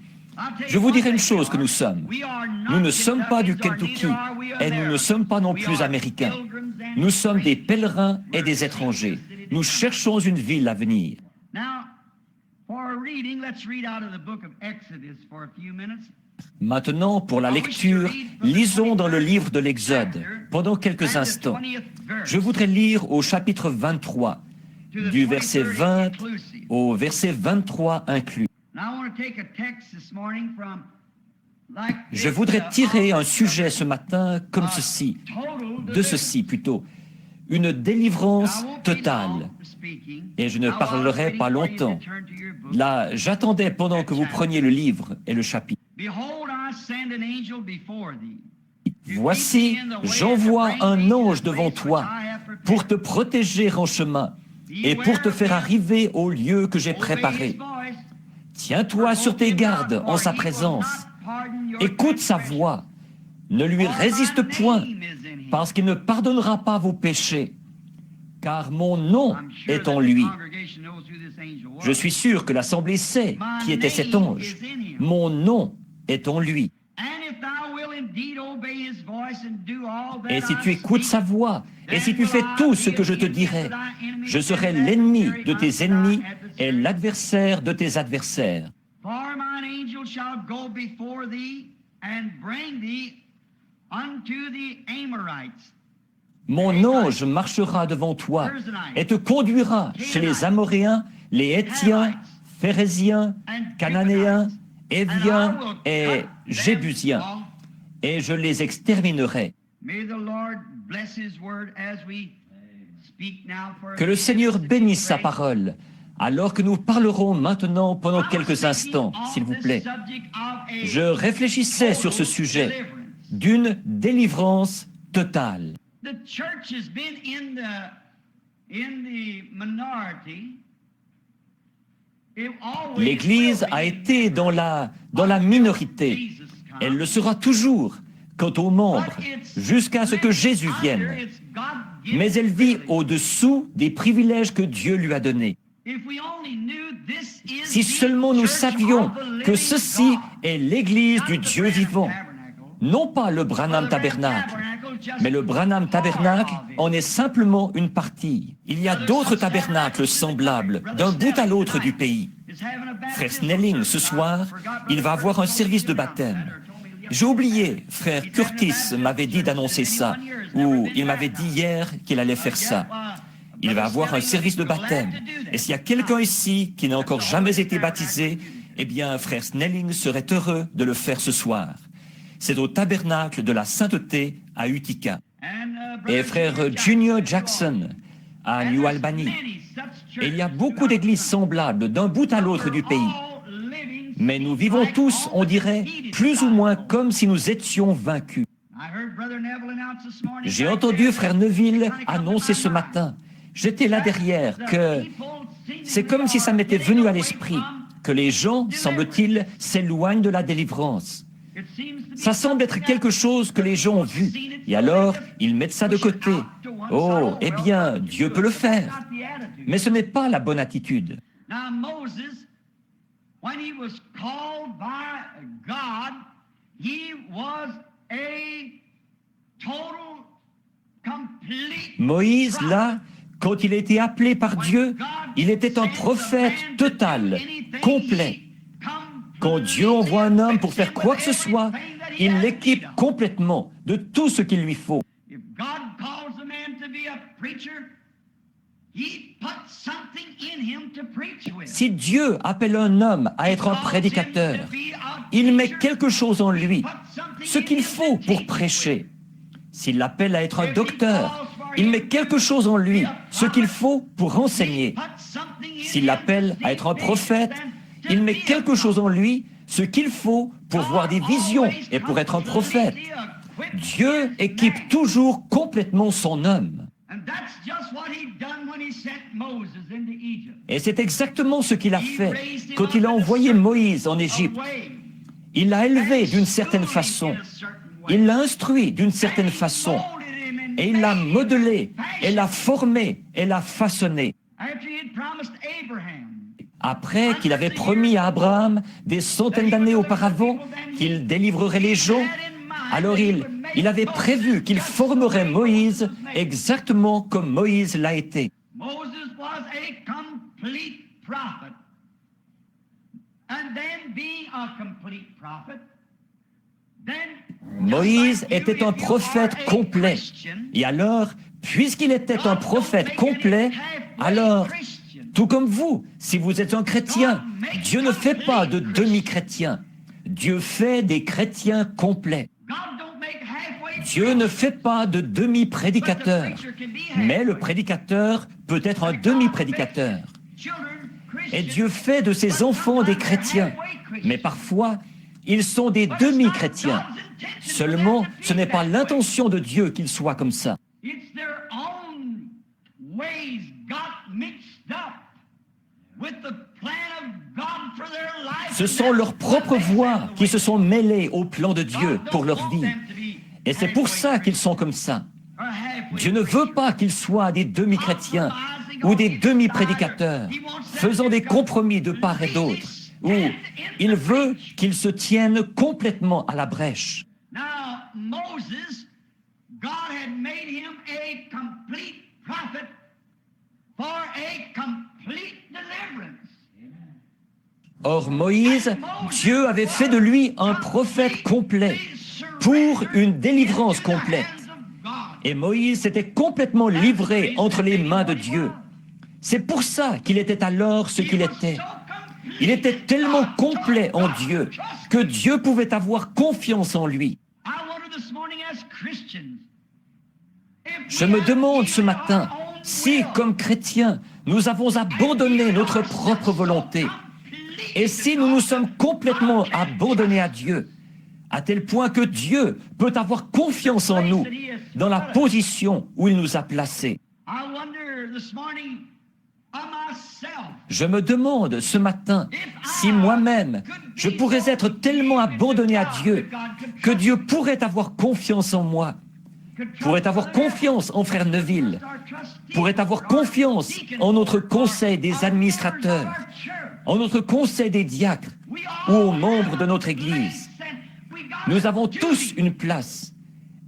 Je vous dirai une chose que nous sommes. Nous ne sommes pas du Kentucky et nous ne sommes pas non plus américains. Nous sommes des pèlerins et des étrangers. Nous cherchons une ville à venir. Maintenant, pour la lecture, lisons dans le livre de l'Exode pendant quelques instants. Je voudrais lire au chapitre 23, du verset 20 au verset 23 inclus. Je voudrais tirer un sujet ce matin comme ceci, de ceci plutôt, une délivrance totale. Et je ne parlerai pas longtemps. Là, j'attendais pendant que vous preniez le livre et le chapitre. Voici, j'envoie un ange devant toi pour te protéger en chemin et pour te faire arriver au lieu que j'ai préparé. Tiens-toi sur tes gardes en sa présence. Écoute sa voix. Ne lui résiste point, parce qu'il ne pardonnera pas vos péchés, car mon nom est en lui. Je suis sûr que l'Assemblée sait qui était cet ange. Mon nom est en lui. Et si tu écoutes sa voix, et si tu fais tout ce que je te dirai, je serai l'ennemi de tes ennemis et l'adversaire de tes adversaires. Mon ange marchera devant toi et te conduira chez les Amoréens, les Hétiens, Phéréziens, Cananéens, Éviens et Jébusiens, et je les exterminerai. Que le Seigneur bénisse sa parole, alors que nous parlerons maintenant pendant quelques instants, s'il vous plaît. Je réfléchissais sur ce sujet d'une délivrance totale. L'Église a été dans la minorité. Elle le sera toujours quant aux membres, jusqu'à ce que Jésus vienne. Mais elle vit au-dessous des privilèges que Dieu lui a donnés. Si seulement nous savions que ceci est l'Église du Dieu vivant, non pas le Branham Tabernacle, mais le Branham Tabernacle en est simplement une partie. Il y a d'autres tabernacles semblables d'un bout à l'autre du pays. Frère Snelling, ce soir, il va avoir un service de baptême. J'ai oublié, frère Curtis m'avait dit d'annoncer ça, ou il m'avait dit hier qu'il allait faire ça. Il va avoir un service de baptême. Et s'il y a quelqu'un ici qui n'a encore jamais été baptisé, eh bien, frère Snelling serait heureux de le faire ce soir. C'est au tabernacle de la sainteté à Utica. Et frère Junior Jackson à New Albany. Et il y a beaucoup d'églises semblables d'un bout à l'autre du pays. Mais nous vivons tous, on dirait, plus ou moins comme si nous étions vaincus. J'ai entendu frère Neville annoncer ce matin, j'étais là derrière, que c'est comme si ça m'était venu à l'esprit, que les gens, semble-t-il, s'éloignent de la délivrance. Ça semble être quelque chose que les gens ont vu, et alors ils mettent ça de côté. Oh, eh bien, Dieu peut le faire. Mais ce n'est pas la bonne attitude. Now Moses, when he was called by God, he was a total, complete Moïse, là, quand il a été appelé par Dieu, il était un prophète total, complet. Quand Dieu envoie un homme pour faire quoi que ce soit, il l'équipe complètement de tout ce qu'il lui faut. If God calls a man to be a preacher, he puts something in him to preach with. Si Dieu appelle un homme à être un prédicateur, il met quelque chose en lui, ce qu'il faut pour prêcher. S'il l'appelle à être un docteur, il met quelque chose en lui, ce qu'il faut pour enseigner. S'il l'appelle à être un prophète, il met quelque chose en lui, ce qu'il faut pour voir des visions et pour être un prophète. Dieu équipe toujours complètement son homme. Et c'est exactement ce qu'il a fait quand il a envoyé Moïse en Égypte. Il l'a élevé d'une certaine façon, il l'a instruit d'une certaine façon, et il l'a modelé, et l'a formé, et l'a façonné. Après qu'il avait promis à Abraham des centaines d'années auparavant qu'il délivrerait les gens, alors il avait prévu qu'il formerait Moïse exactement comme Moïse l'a été. Moïse était un prophète complet. Et alors, puisqu'il était un prophète complet, alors, tout comme vous, si vous êtes un chrétien, Dieu ne fait pas de demi-chrétiens. Dieu fait des chrétiens complets. Dieu ne fait pas de demi-prédicateur, mais le prédicateur peut être un demi-prédicateur. Et Dieu fait de ses enfants des chrétiens, mais parfois, ils sont des demi-chrétiens. Seulement, ce n'est pas l'intention de Dieu qu'ils soient comme ça. Ce sont leurs propres voies qui se sont mêlées au plan de Dieu pour leur vie. Et c'est pour ça qu'ils sont comme ça. Dieu ne veut pas qu'ils soient des demi-chrétiens ou des demi-prédicateurs, faisant des compromis de part et d'autre, ou il veut qu'ils se tiennent complètement à la brèche. Now, Moses, God had made him a complete prophet for a complete deliverance. Or, Moïse, Dieu avait fait de lui un prophète complet pour une délivrance complète. Et Moïse s'était complètement livré entre les mains de Dieu. C'est pour ça qu'il était alors ce qu'il était. Il était tellement complet en Dieu que Dieu pouvait avoir confiance en lui. Je me demande ce matin si, comme chrétiens, nous avons abandonné notre propre volonté et si nous nous sommes complètement abandonnés à Dieu, à tel point que Dieu peut avoir confiance en nous dans la position où il nous a placés. Je me demande ce matin si moi-même, je pourrais être tellement abandonné à Dieu que Dieu pourrait avoir confiance en moi, pourrait avoir confiance en Frère Neville, pourrait avoir confiance en notre conseil des administrateurs, en notre conseil des diacres ou aux membres de notre Église. Nous avons tous une place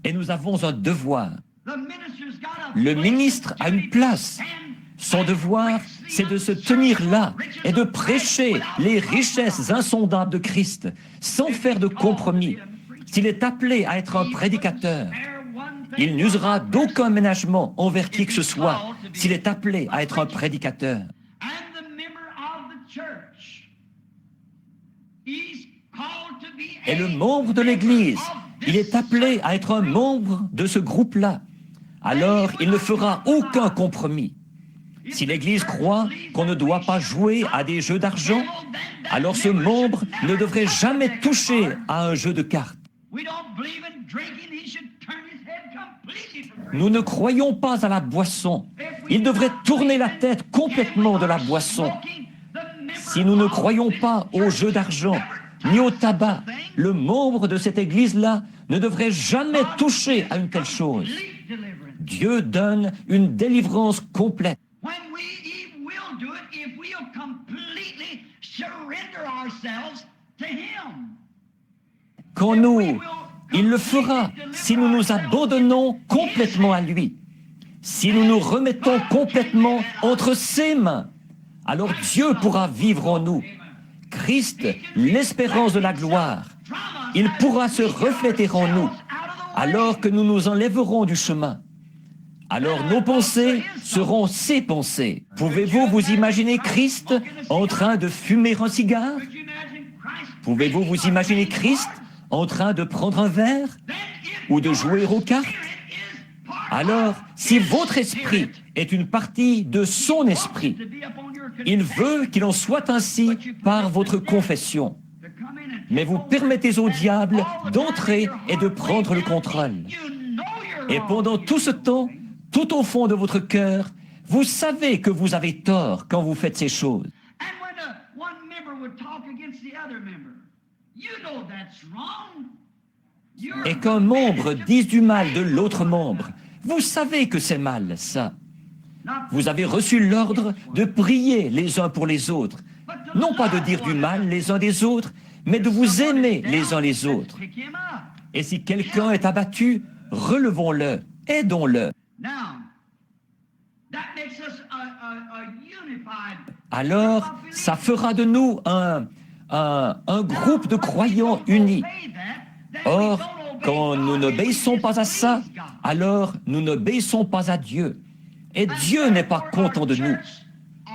et nous avons un devoir. Le ministre a une place. Son devoir, c'est de se tenir là et de prêcher les richesses insondables de Christ sans faire de compromis. S'il est appelé à être un prédicateur, il n'usera d'aucun ménagement envers qui que ce soit s'il est appelé à être un prédicateur. Et le membre de l'Église, il est appelé à être un membre de ce groupe-là. Alors, il ne fera aucun compromis. Si l'Église croit qu'on ne doit pas jouer à des jeux d'argent, alors ce membre ne devrait jamais toucher à un jeu de cartes. Nous ne croyons pas à la boisson. Il devrait tourner la tête complètement de la boisson. Si nous ne croyons pas au jeu d'argent, ni au tabac, le membre de cette Église-là ne devrait jamais toucher à une telle chose. Dieu donne une délivrance complète. Quand il le fera si nous nous abandonnons complètement à lui, si nous nous remettons complètement entre ses mains. Alors Dieu pourra vivre en nous. Christ, l'espérance de la gloire, il pourra se refléter en nous, alors que nous nous enlèverons du chemin. Alors nos pensées seront ses pensées. Pouvez-vous vous imaginer Christ en train de fumer un cigare? Pouvez-vous vous imaginer Christ en train de prendre un verre ou de jouer aux cartes? Alors, si votre esprit est une partie de son esprit, il veut qu'il en soit ainsi par votre confession. Mais vous permettez au diable d'entrer et de prendre le contrôle. Et pendant tout ce temps, tout au fond de votre cœur, vous savez que vous avez tort quand vous faites ces choses. Et qu'un membre dise du mal de l'autre membre, vous savez que c'est mal, ça. Vous avez reçu l'ordre de prier les uns pour les autres. Non pas de dire du mal les uns des autres, mais de vous aimer les uns les autres. Et si quelqu'un est abattu, relevons-le, aidons-le. Alors, ça fera de nous un groupe de croyants unis. Or, quand nous n'obéissons pas à ça, alors nous n'obéissons pas à Dieu. Et Dieu n'est pas content de nous.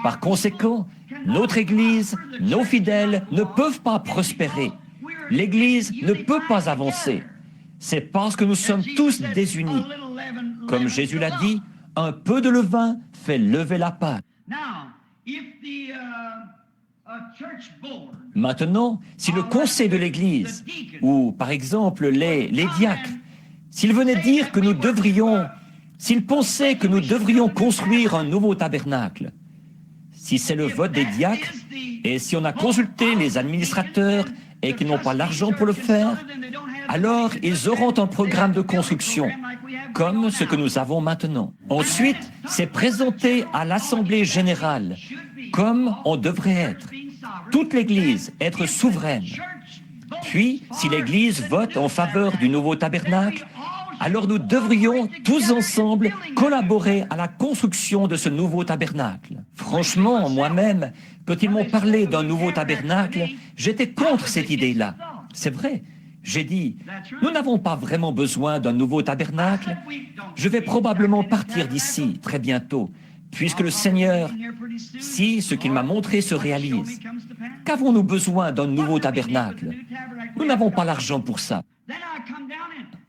Par conséquent, notre Église, nos fidèles ne peuvent pas prospérer. L'Église ne peut pas avancer. C'est parce que nous sommes tous désunis. Comme Jésus l'a dit, un peu de levain fait lever la pâte. Maintenant, si le conseil de l'Église, ou par exemple les diacres, s'ils venaient dire que nous devrions, s'ils pensaient que nous devrions construire un nouveau tabernacle, si c'est le vote des diacres, et si on a consulté les administrateurs et qu'ils n'ont pas l'argent pour le faire, alors ils auront un programme de construction, comme ce que nous avons maintenant. Ensuite, c'est présenté à l'Assemblée générale, comme on devrait être. Toute l'Église être souveraine. Puis, si l'Église vote en faveur du nouveau tabernacle, alors nous devrions tous ensemble collaborer à la construction de ce nouveau tabernacle. Franchement, moi-même, quand ils m'ont parlé d'un nouveau tabernacle, j'étais contre cette idée-là. C'est vrai. J'ai dit, nous n'avons pas vraiment besoin d'un nouveau tabernacle. Je vais probablement partir d'ici très bientôt, puisque le Seigneur, si ce qu'il m'a montré se réalise. Qu'avons-nous besoin d'un nouveau tabernacle? Nous n'avons pas l'argent pour ça.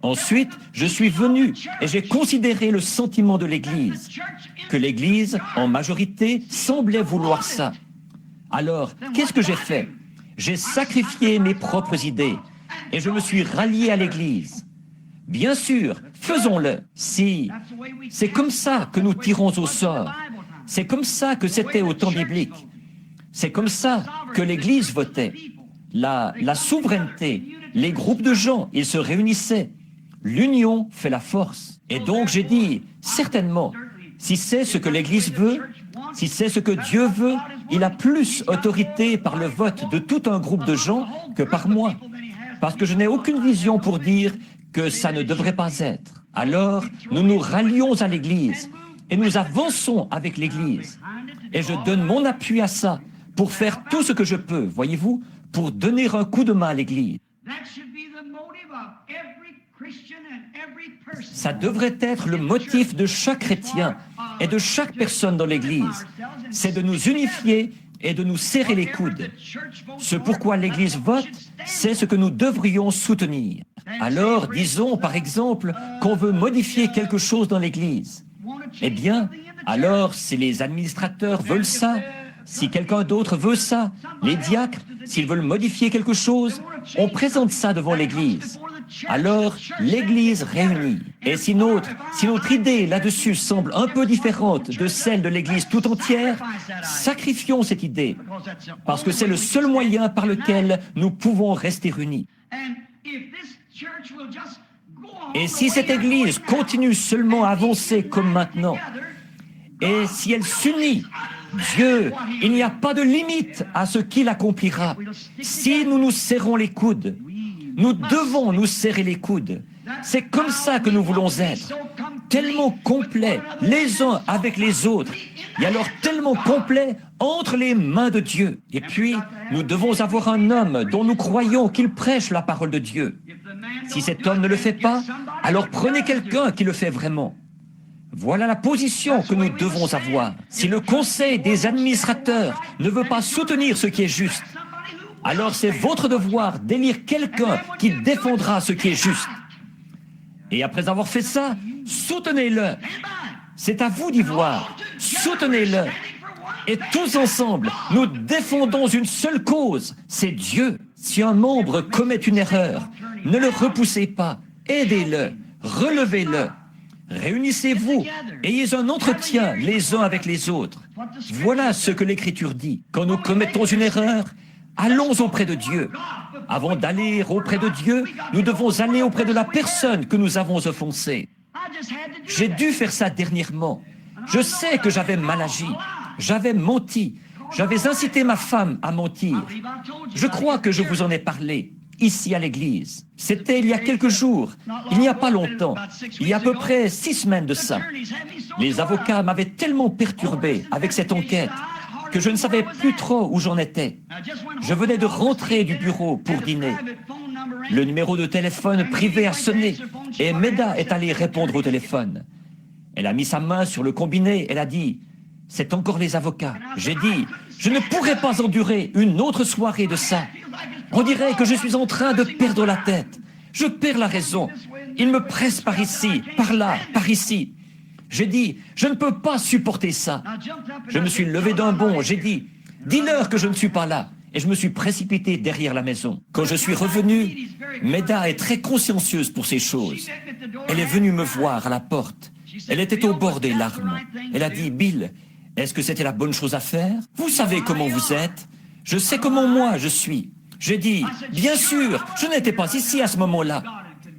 Ensuite, je suis venu et j'ai considéré le sentiment de l'Église, que l'Église, en majorité, semblait vouloir ça. Alors, qu'est-ce que j'ai fait? J'ai sacrifié mes propres idées et je me suis rallié à l'Église. Bien sûr, faisons-le. Si c'est comme ça que nous tirons au sort, c'est comme ça que c'était au temps biblique, c'est comme ça que l'Église votait. La souveraineté, les groupes de gens, ils se réunissaient. L'union fait la force. Et donc j'ai dit, certainement, si c'est ce que l'Église veut, si c'est ce que Dieu veut, il a plus autorité par le vote de tout un groupe de gens que par moi. Parce que je n'ai aucune vision pour dire que ça ne devrait pas être. Alors, nous nous rallions à l'Église et nous avançons avec l'Église. Et je donne mon appui à ça pour faire tout ce que je peux, voyez-vous, pour donner un coup de main à l'Église. Ça devrait être le motif de chaque chrétien et de chaque personne dans l'Église. C'est de nous unifier et de nous serrer les coudes. Ce pourquoi l'Église vote, c'est ce que nous devrions soutenir. Alors, disons par exemple qu'on veut modifier quelque chose dans l'Église. Eh bien, alors si les administrateurs veulent ça, si quelqu'un d'autre veut ça, les diacres, s'ils veulent modifier quelque chose, on présente ça devant l'Église. alors l'Église réunie. Et si notre idée là-dessus semble un peu différente de celle de l'Église tout entière, sacrifions cette idée, parce que c'est le seul moyen par lequel nous pouvons rester unis. Et si cette Église continue seulement à avancer comme maintenant, et si elle s'unit, Dieu, il n'y a pas de limite à ce qu'il accomplira. Si nous nous serrons les coudes, nous devons nous serrer les coudes. C'est comme ça que nous voulons être, tellement complets les uns avec les autres, et alors tellement complets entre les mains de Dieu. Et puis, nous devons avoir un homme dont nous croyons qu'il prêche la parole de Dieu. Si cet homme ne le fait pas, alors prenez quelqu'un qui le fait vraiment. Voilà la position que nous devons avoir. Si le conseil des administrateurs ne veut pas soutenir ce qui est juste, alors c'est votre devoir d'élire quelqu'un qui défendra ce qui est juste. Et après avoir fait ça, soutenez-le. C'est à vous d'y voir. Soutenez-le. Et tous ensemble, nous défendons une seule cause, c'est Dieu. Si un membre commet une erreur, ne le repoussez pas, aidez-le, relevez-le. Réunissez-vous, ayez un entretien les uns avec les autres. Voilà ce que l'Écriture dit. Quand nous commettons une erreur, allons auprès de Dieu. Avant d'aller auprès de Dieu, nous devons aller auprès de la personne que nous avons offensée. J'ai dû faire ça dernièrement. Je sais que j'avais mal agi, j'avais menti, j'avais incité ma femme à mentir. Je crois que je vous en ai parlé. Ici à l'église. C'était il y a quelques jours, il n'y a pas longtemps, il y a à peu près 6 semaines de ça. Les avocats m'avaient tellement perturbé avec cette enquête que je ne savais plus trop où j'en étais. Je venais de rentrer du bureau pour dîner. Le numéro de téléphone privé a sonné et Meda est allée répondre au téléphone. Elle a mis sa main sur le combiné, elle a dit « C'est encore les avocats ». J'ai dit « Je ne pourrais pas endurer une autre soirée de ça ». On dirait que je suis en train de perdre la tête. Je perds la raison. Ils me pressent par ici, par là, par ici. J'ai dit, je ne peux pas supporter ça. Je me suis levé d'un bond, j'ai dit, dis-leur que je ne suis pas là. Et je me suis précipité derrière la maison. Quand je suis revenu, Meda est très consciencieuse pour ces choses. Elle est venue me voir à la porte. Elle était au bord des larmes. Elle a dit, Bill, est-ce que c'était la bonne chose à faire? Vous savez comment vous êtes. Je sais comment moi je suis. J'ai dit, bien sûr, je n'étais pas ici à ce moment-là.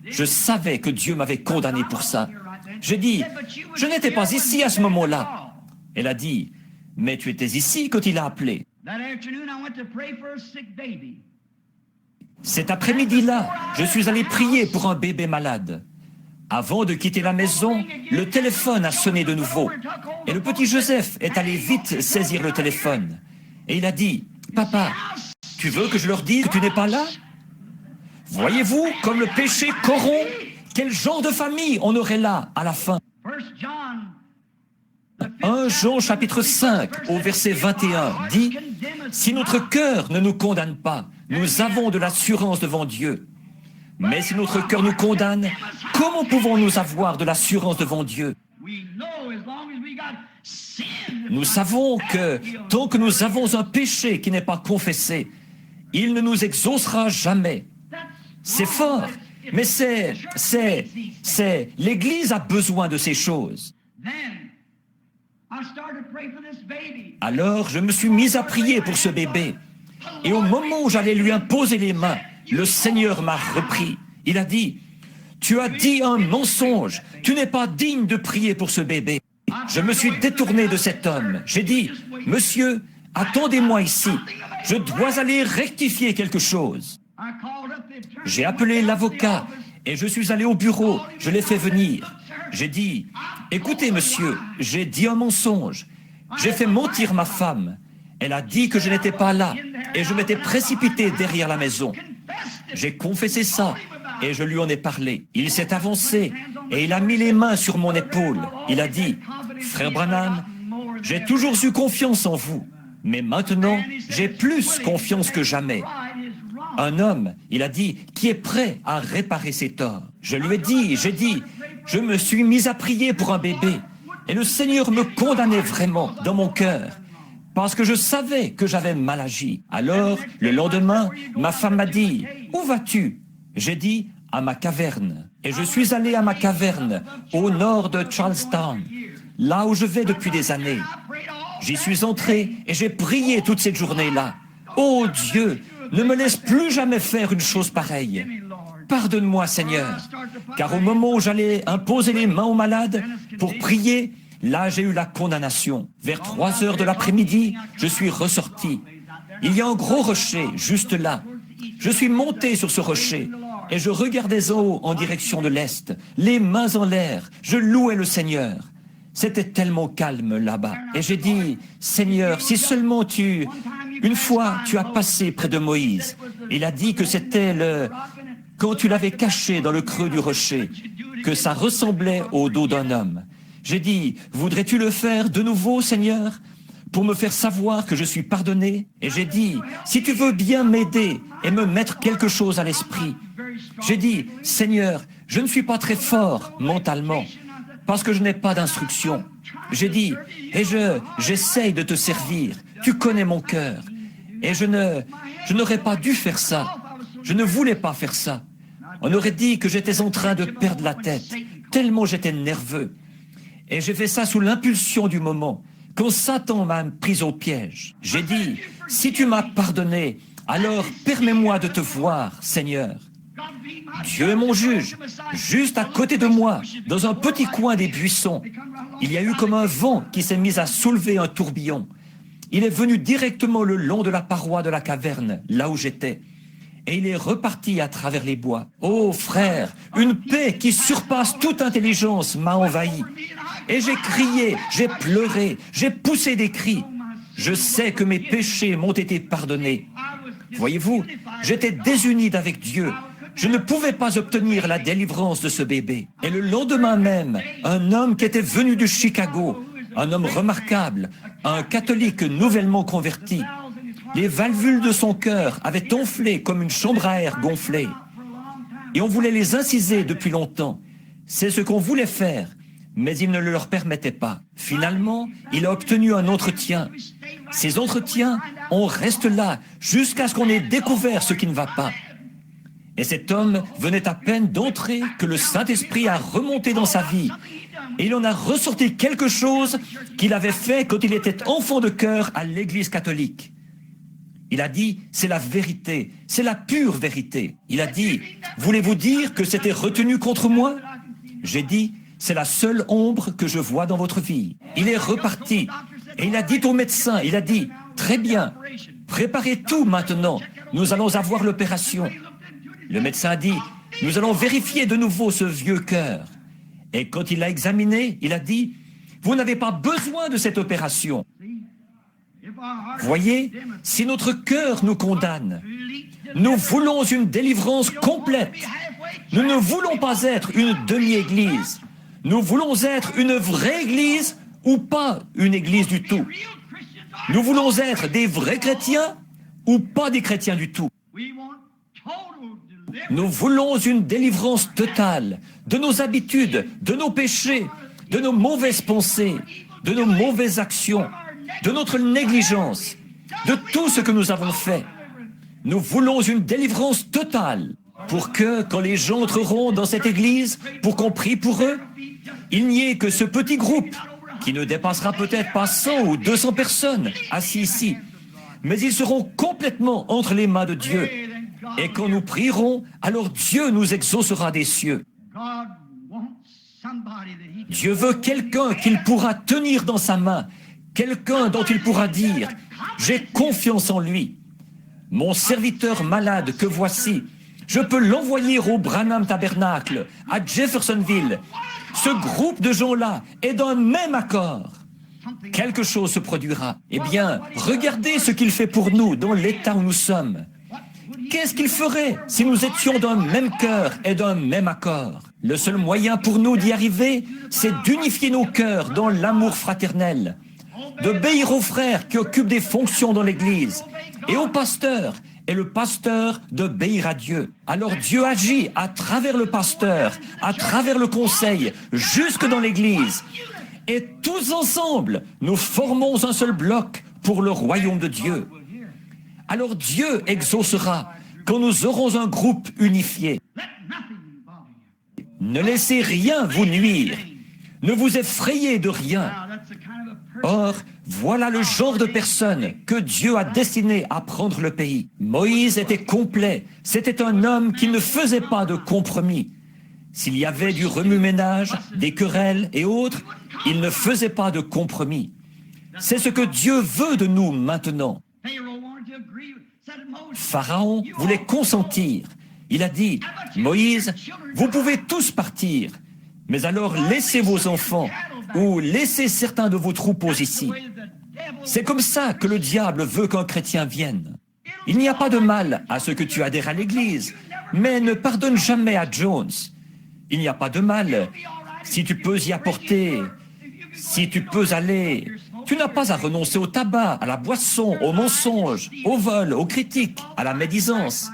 Je savais que Dieu m'avait condamné pour ça. J'ai dit, je n'étais pas ici à ce moment-là. Elle a dit, mais tu étais ici quand il a appelé. Cet après-midi-là, je suis allé prier pour un bébé malade. Avant de quitter la maison, le téléphone a sonné de nouveau. Et le petit Joseph est allé vite saisir le téléphone. Et il a dit, papa, tu veux que je leur dise que tu n'es pas là? Voyez-vous comme le péché corrompt? Quel genre de famille on aurait là à la fin? 1 Jean chapitre 5 au verset 21 dit « Si notre cœur ne nous condamne pas, nous avons de l'assurance devant Dieu. Mais si notre cœur nous condamne, comment pouvons-nous avoir de l'assurance devant Dieu? Nous savons que tant que nous avons un péché qui n'est pas confessé, il ne nous exaucera jamais. » C'est fort, mais l'Église a besoin de ces choses. Alors, je me suis mis à prier pour ce bébé. Et au moment où j'allais lui imposer les mains, le Seigneur m'a repris. Il a dit, « Tu as dit un mensonge. Tu n'es pas digne de prier pour ce bébé. » Je me suis détourné de cet homme. J'ai dit, « Monsieur, attendez-moi ici. Je dois aller rectifier quelque chose. » J'ai appelé l'avocat et je suis allé au bureau. Je l'ai fait venir. J'ai dit, « Écoutez, monsieur, j'ai dit un mensonge. J'ai fait mentir ma femme. Elle a dit que je n'étais pas là et je m'étais précipité derrière la maison. J'ai confessé ça et je lui en ai parlé. Il s'est avancé et il a mis les mains sur mon épaule. Il a dit, « Frère Branham, j'ai toujours eu confiance en vous, mais maintenant, j'ai plus confiance que jamais. » Un homme, il a dit, qui est prêt à réparer ses torts. Je lui ai dit, je me suis mis à prier pour un bébé. Et le Seigneur me condamnait vraiment dans mon cœur, parce que je savais que j'avais mal agi. Alors, le lendemain, ma femme m'a dit, « Où vas-tu » J'ai dit, « à ma caverne. Et je suis allé à ma caverne, au nord de Charlestown, là où je vais depuis des années. J'y suis entré et j'ai prié toute cette journée-là. Oh Dieu, ne me laisse plus jamais faire une chose pareille. Pardonne-moi, Seigneur, car au moment où j'allais imposer les mains aux malades pour prier, là j'ai eu la condamnation. Vers 3 heures de l'après-midi, je suis ressorti. Il y a un gros rocher juste là. Je suis monté sur ce rocher et je regardais en haut en direction de l'est, les mains en l'air, je louais le Seigneur. C'était tellement calme là-bas. Et j'ai dit, Seigneur, si seulement une fois tu as passé près de Moïse, il a dit que c'était quand tu l'avais caché dans le creux du rocher, que ça ressemblait au dos d'un homme. J'ai dit, voudrais-tu le faire de nouveau, Seigneur, pour me faire savoir que je suis pardonné? Et j'ai dit, si tu veux bien m'aider et me mettre quelque chose à l'esprit. J'ai dit, Seigneur, je ne suis pas très fort mentalement, parce que je n'ai pas d'instruction. J'ai dit, et j'essaye de te servir, tu connais mon cœur, et je n'aurais pas dû faire ça, je ne voulais pas faire ça. On aurait dit que j'étais en train de perdre la tête, tellement j'étais nerveux. Et j'ai fait ça sous l'impulsion du moment, quand Satan m'a pris au piège. J'ai dit, si tu m'as pardonné, alors permets-moi de te voir, Seigneur. Dieu est mon juge, juste à côté de moi, dans un petit coin des buissons. Il y a eu comme un vent qui s'est mis à soulever un tourbillon. Il est venu directement le long de la paroi de la caverne, là où j'étais. Et il est reparti à travers les bois. Oh frère, une paix qui surpasse toute intelligence m'a envahi. Et j'ai crié, j'ai pleuré, j'ai poussé des cris. Je sais que mes péchés m'ont été pardonnés. Voyez-vous, j'étais désuni avec Dieu. Je ne pouvais pas obtenir la délivrance de ce bébé. Et le lendemain même, un homme qui était venu de Chicago, un homme remarquable, un catholique nouvellement converti, les valvules de son cœur avaient enflé comme une chambre à air gonflée. Et on voulait les inciser depuis longtemps. C'est ce qu'on voulait faire, mais il ne le leur permettait pas. Finalement, il a obtenu un entretien. Ces entretiens, on reste là jusqu'à ce qu'on ait découvert ce qui ne va pas. Et cet homme venait à peine d'entrer que le Saint-Esprit a remonté dans sa vie. Et il en a ressorti quelque chose qu'il avait fait quand il était enfant de cœur à l'Église catholique. Il a dit, c'est la vérité, c'est la pure vérité. Il a dit, voulez-vous dire que c'était retenu contre moi? J'ai dit, c'est la seule ombre que je vois dans votre vie. Il est reparti et il a dit au médecin, il a dit, très bien, préparez tout maintenant, nous allons avoir l'opération. Le médecin a dit, nous allons vérifier de nouveau ce vieux cœur. Et quand il l'a examiné, il a dit, vous n'avez pas besoin de cette opération. Voyez, si notre cœur nous condamne, nous voulons une délivrance complète. Nous ne voulons pas être une demi-église. Nous voulons être une vraie église ou pas une église du tout. Nous voulons être des vrais chrétiens ou pas des chrétiens du tout. Nous voulons une délivrance totale de nos habitudes, de nos péchés, de nos mauvaises pensées, de nos mauvaises actions, de notre négligence, de tout ce que nous avons fait. Nous voulons une délivrance totale pour que, quand les gens entreront dans cette église, pour qu'on prie pour eux, il n'y ait que ce petit groupe qui ne dépassera peut-être pas 100 ou 200 personnes assis ici, mais ils seront complètement entre les mains de Dieu. Et quand nous prierons, alors Dieu nous exaucera des cieux. Dieu veut quelqu'un qu'il pourra tenir dans sa main, quelqu'un dont il pourra dire, j'ai confiance en lui. Mon serviteur malade que voici, je peux l'envoyer au Branham Tabernacle, à Jeffersonville. Ce groupe de gens-là est d'un même accord. Quelque chose se produira. Eh bien, regardez ce qu'il fait pour nous dans l'état où nous sommes. Qu'est-ce qu'il ferait si nous étions d'un même cœur et d'un même accord? Le seul moyen pour nous d'y arriver, c'est d'unifier nos cœurs dans l'amour fraternel, d'obéir aux frères qui occupent des fonctions dans l'Église et au pasteur, et le pasteur d'obéir à Dieu. Alors Dieu agit à travers le pasteur, à travers le conseil, jusque dans l'Église. Et tous ensemble, nous formons un seul bloc pour le royaume de Dieu. Alors Dieu exaucera quand nous aurons un groupe unifié. Ne laissez rien vous nuire. Ne vous effrayez de rien. Or, voilà le genre de personne que Dieu a destiné à prendre le pays. Moïse était complet. C'était un homme qui ne faisait pas de compromis. S'il y avait du remue-ménage, des querelles et autres, il ne faisait pas de compromis. C'est ce que Dieu veut de nous maintenant. Pharaon voulait consentir. Il a dit, Moïse, vous pouvez tous partir, mais alors laissez vos enfants ou laissez certains de vos troupeaux ici. C'est comme ça que le diable veut qu'un chrétien vienne. Il n'y a pas de mal à ce que tu adhères à l'Église, mais ne pardonne jamais à Jones. Il n'y a pas de mal si tu peux y apporter, si tu peux aller. Tu n'as pas à renoncer au tabac, à la boisson, au mensonge, au vol, aux critiques, à la médisance.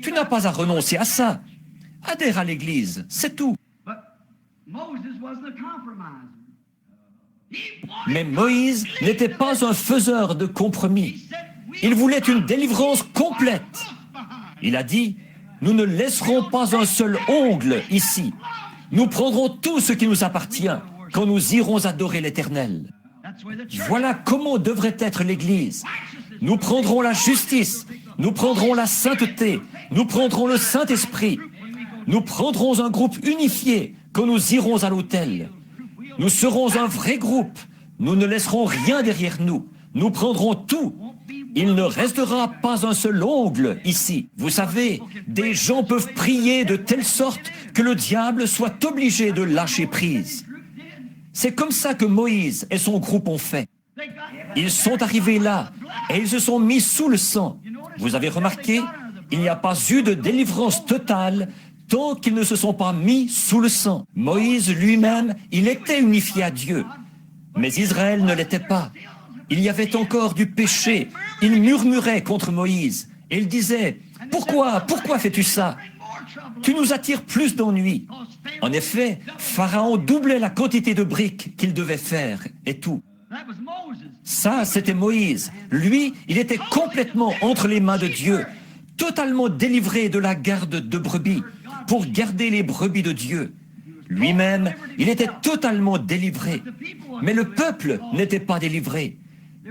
Tu n'as pas à renoncer à ça. Adhère à l'Église, c'est tout. Mais Moïse n'était pas un faiseur de compromis. Il voulait une délivrance complète. Il a dit, nous ne laisserons pas un seul ongle ici. Nous prendrons tout ce qui nous appartient quand nous irons adorer l'Éternel. Voilà comment devrait être l'Église. Nous prendrons la justice, nous prendrons la sainteté, nous prendrons le Saint-Esprit. Nous prendrons un groupe unifié quand nous irons à l'autel. Nous serons un vrai groupe. Nous ne laisserons rien derrière nous. Nous prendrons tout. Il ne restera pas un seul ongle ici. Vous savez, des gens peuvent prier de telle sorte que le diable soit obligé de lâcher prise. C'est comme ça que Moïse et son groupe ont fait. Ils sont arrivés là et ils se sont mis sous le sang. Vous avez remarqué, il n'y a pas eu de délivrance totale tant qu'ils ne se sont pas mis sous le sang. Moïse lui-même, il était unifié à Dieu. Mais Israël ne l'était pas. Il y avait encore du péché. Il murmurait contre Moïse. Et il disait, « Pourquoi fais-tu ça? Tu nous attires plus d'ennuis. » En effet, Pharaon doublait la quantité de briques qu'il devait faire et tout. Ça, c'était Moïse. Lui, il était complètement entre les mains de Dieu, totalement délivré de la garde de brebis, pour garder les brebis de Dieu. Lui-même, il était totalement délivré. Mais le peuple n'était pas délivré,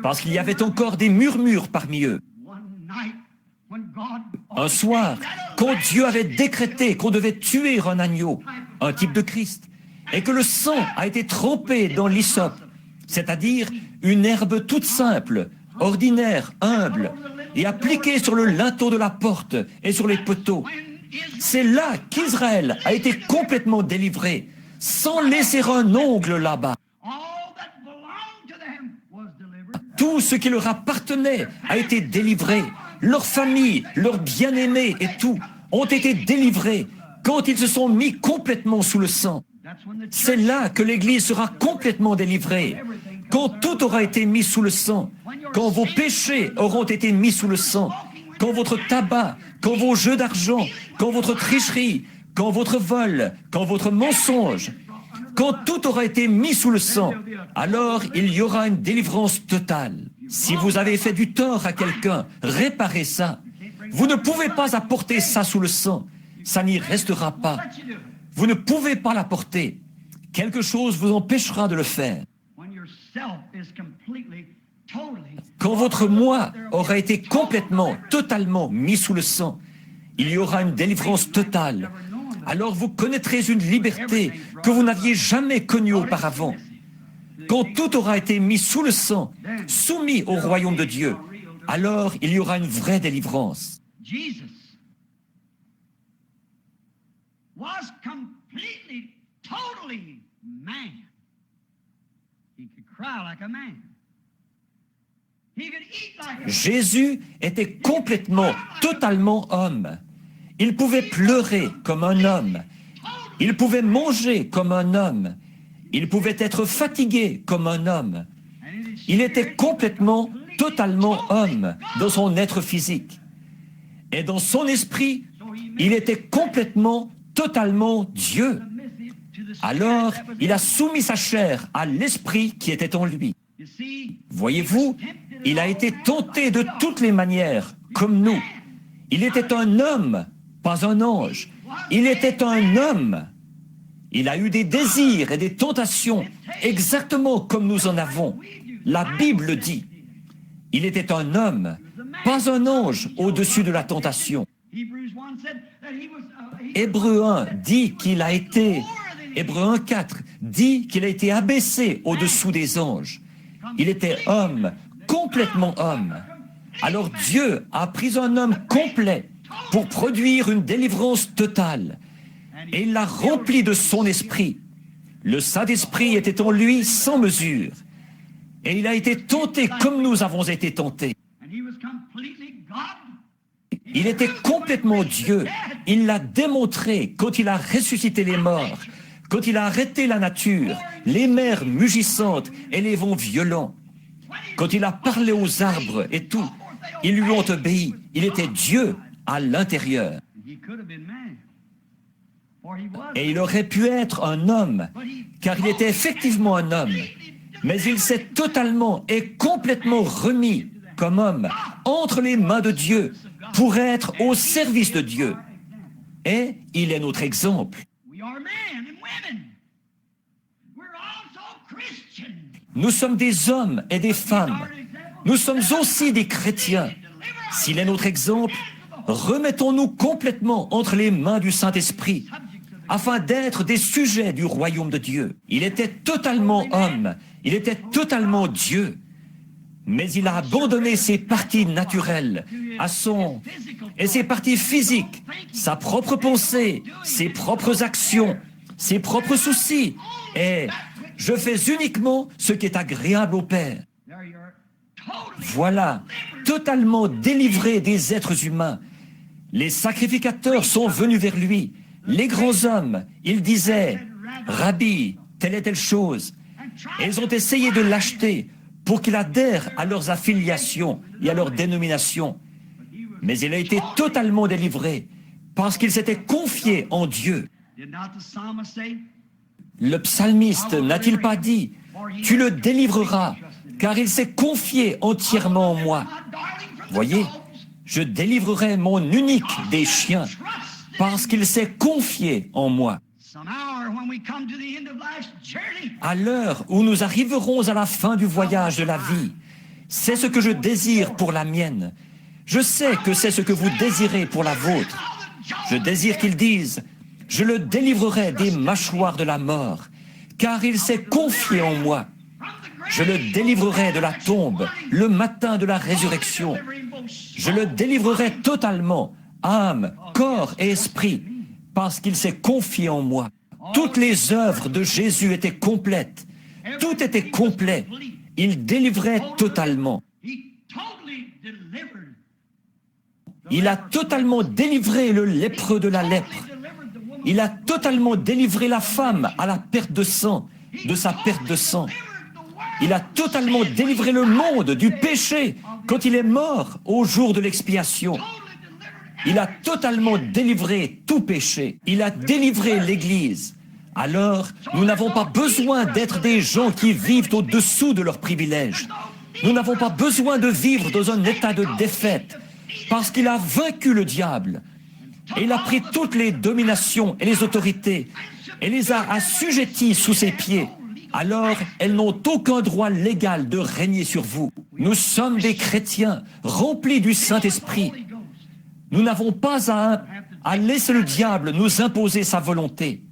parce qu'il y avait encore des murmures parmi eux. Un soir, quand Dieu avait décrété qu'on devait tuer un agneau, un type de Christ, et que le sang a été trempé dans l'hysope, c'est-à-dire une herbe toute simple, ordinaire, humble, et appliquée sur le linteau de la porte et sur les poteaux, c'est là qu'Israël a été complètement délivré, sans laisser un ongle là-bas. Tout ce qui leur appartenait a été délivré. Leur famille, leurs bien-aimés et tout ont été délivrés quand ils se sont mis complètement sous le sang. C'est là que l'Église sera complètement délivrée, quand tout aura été mis sous le sang, quand vos péchés auront été mis sous le sang, quand votre tabac, quand vos jeux d'argent, quand votre tricherie, quand votre vol, quand votre mensonge, quand tout aura été mis sous le sang, alors il y aura une délivrance totale. Si vous avez fait du tort à quelqu'un, réparez ça. Vous ne pouvez pas apporter ça sous le sang. Ça n'y restera pas. Vous ne pouvez pas l'apporter. Quelque chose vous empêchera de le faire. Quand votre moi aura été complètement, totalement mis sous le sang, il y aura une délivrance totale. Alors vous connaîtrez une liberté que vous n'aviez jamais connue auparavant. Quand tout aura été mis sous le sang, soumis au royaume de Dieu, alors il y aura une vraie délivrance. Jesus was completely, totally man. He could cry like a man. He could eat like a man. Jésus était complètement, totalement homme. Il pouvait pleurer comme un homme. Il pouvait manger comme un homme. Il pouvait être fatigué comme un homme. Il était complètement, totalement homme dans son être physique. Et dans son esprit, il était complètement, totalement Dieu. Alors, il a soumis sa chair à l'esprit qui était en lui. Voyez-vous, il a été tenté de toutes les manières, comme nous. Il était un homme, pas un ange. Il était un homme. Il a eu des désirs et des tentations, exactement comme nous en avons. La Bible dit, il était un homme, pas un ange au-dessus de la tentation. Hébreux 1 dit qu'il a été, Hébreux 1:4 dit qu'il a été abaissé au-dessous des anges. Il était homme, complètement homme. Alors Dieu a pris un homme complet pour produire une délivrance totale. Et il l'a rempli de son esprit. Le Saint-Esprit était en lui sans mesure. Et il a été tenté comme nous avons été tentés. Il était complètement Dieu. Il l'a démontré quand il a ressuscité les morts, quand il a arrêté la nature, les mers mugissantes et les vents violents. Quand il a parlé aux arbres et tout, ils lui ont obéi. Il était Dieu à l'intérieur. Et il aurait pu être un homme, car il était effectivement un homme. Mais il s'est totalement et complètement remis comme homme entre les mains de Dieu pour être au service de Dieu. Et il est notre exemple. Nous sommes des hommes et des femmes. Nous sommes aussi des chrétiens. S'il est notre exemple, remettons-nous complètement entre les mains du Saint-Esprit afin d'être des sujets du royaume de Dieu. Il était totalement homme, il était totalement Dieu, mais il a abandonné ses parties naturelles et ses parties physiques, sa propre pensée, ses propres actions, ses propres soucis, et je fais uniquement ce qui est agréable au Père. Voilà, totalement délivré des êtres humains. Les sacrificateurs sont venus vers lui. Les grands hommes, ils disaient, « Rabbi, telle et telle chose ». Et ils ont essayé de l'acheter pour qu'il adhère à leurs affiliations et à leur dénomination. Mais il a été totalement délivré parce qu'il s'était confié en Dieu. Le psalmiste n'a-t-il pas dit, « Tu le délivreras, car il s'est confié entièrement en moi ». Voyez, je délivrerai mon unique des chiens parce qu'il s'est confié en moi. À l'heure où nous arriverons à la fin du voyage de la vie, c'est ce que je désire pour la mienne. Je sais que c'est ce que vous désirez pour la vôtre. Je désire qu'ils disent, je le délivrerai des mâchoires de la mort, car il s'est confié en moi. Je le délivrerai de la tombe, le matin de la résurrection. Je le délivrerai totalement, âme, corps et esprit, parce qu'il s'est confié en moi. Toutes les œuvres de Jésus étaient complètes. Tout était complet. Il délivrait totalement. Il a totalement délivré le lépreux de la lèpre. Il a totalement délivré la femme à la perte de sang, de sa perte de sang. Il a totalement délivré le monde du péché quand il est mort au jour de l'expiation. Il a totalement délivré tout péché. Il a délivré l'Église. Alors, nous n'avons pas besoin d'être des gens qui vivent au-dessous de leurs privilèges. Nous n'avons pas besoin de vivre dans un état de défaite, parce qu'il a vaincu le diable. Et il a pris toutes les dominations et les autorités et les a assujetties sous ses pieds. Alors, elles n'ont aucun droit légal de régner sur vous. Nous sommes des chrétiens remplis du Saint-Esprit. Nous n'avons pas à laisser le diable nous imposer sa volonté.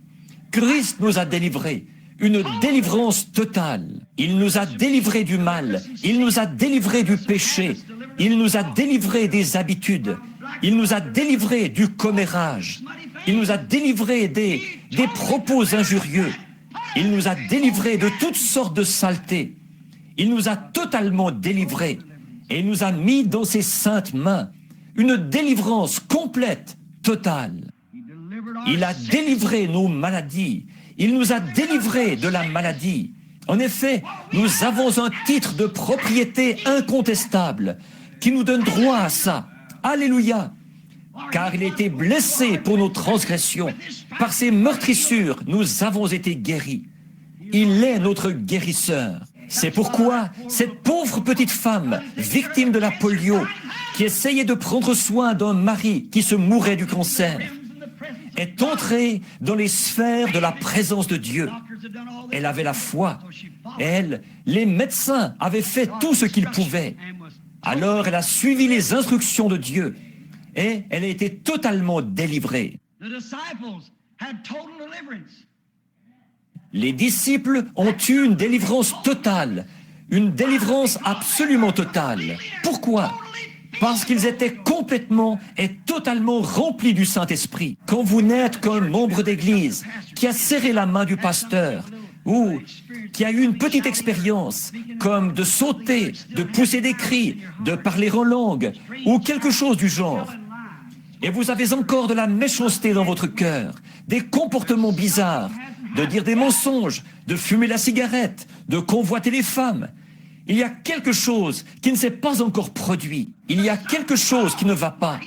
Christ nous a délivrés, une délivrance totale. Il nous a délivrés du mal, il nous a délivrés du péché, il nous a délivrés des habitudes, il nous a délivrés du commérage, il nous a délivrés des propos injurieux, il nous a délivrés de toutes sortes de saletés. Il nous a totalement délivrés et il nous a mis dans ses saintes mains une délivrance complète, totale. Il a délivré nos maladies. Il nous a délivrés de la maladie. En effet, nous avons un titre de propriété incontestable qui nous donne droit à ça. Alléluia! Car il a été blessé pour nos transgressions. Par ses meurtrissures, nous avons été guéris. Il est notre guérisseur. C'est pourquoi cette pauvre petite femme, victime de la polio, qui essayait de prendre soin d'un mari qui se mourait du cancer, est entrée dans les sphères de la présence de Dieu. Elle avait la foi. Elle, les médecins avaient fait tout ce qu'ils pouvaient. Alors elle a suivi les instructions de Dieu et elle a été totalement délivrée. Les disciples ont eu une délivrance totale, une délivrance absolument totale. Pourquoi ? Parce qu'ils étaient complètement et totalement remplis du Saint-Esprit. Quand vous n'êtes qu'un membre d'église qui a serré la main du pasteur ou qui a eu une petite expérience, comme de sauter, de pousser des cris, de parler en langue ou quelque chose du genre, et vous avez encore de la méchanceté dans votre cœur, des comportements bizarres, de dire des mensonges, de fumer la cigarette, de convoiter les femmes, il y a quelque chose qui ne s'est pas encore produit. Il y a quelque chose qui ne va pas.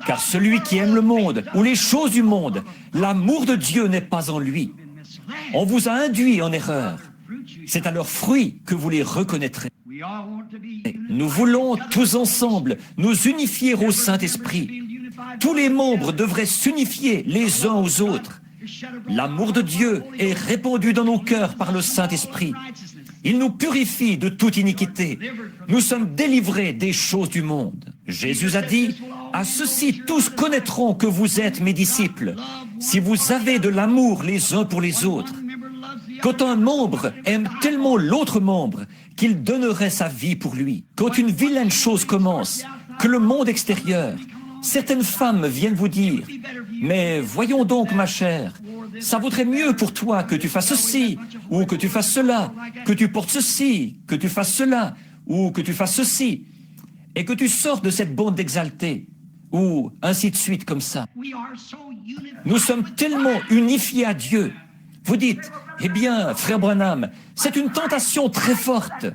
Car celui qui aime le monde ou les choses du monde, l'amour de Dieu n'est pas en lui. On vous a induit en erreur. C'est à leurs fruits que vous les reconnaîtrez. Nous voulons tous ensemble nous unifier au Saint-Esprit. Tous les membres devraient s'unifier les uns aux autres. L'amour de Dieu est répandu dans nos cœurs par le Saint-Esprit. Il nous purifie de toute iniquité. Nous sommes délivrés des choses du monde. Jésus a dit, « À ceux-ci tous connaîtront que vous êtes mes disciples, si vous avez de l'amour les uns pour les autres. » Quand un membre aime tellement l'autre membre qu'il donnerait sa vie pour lui. Quand une vilaine chose commence, que le monde extérieur, certaines femmes viennent vous dire, « Mais voyons donc, ma chère, ça vaudrait mieux pour toi que tu fasses ceci, ou que tu fasses cela, que tu portes ceci, que tu fasses cela, ou que tu fasses ceci, et que tu sortes de cette bande d'exaltés, ou ainsi de suite comme ça. » Nous sommes tellement unifiés à Dieu. Vous dites, eh bien, frère Branham, c'est une tentation très forte.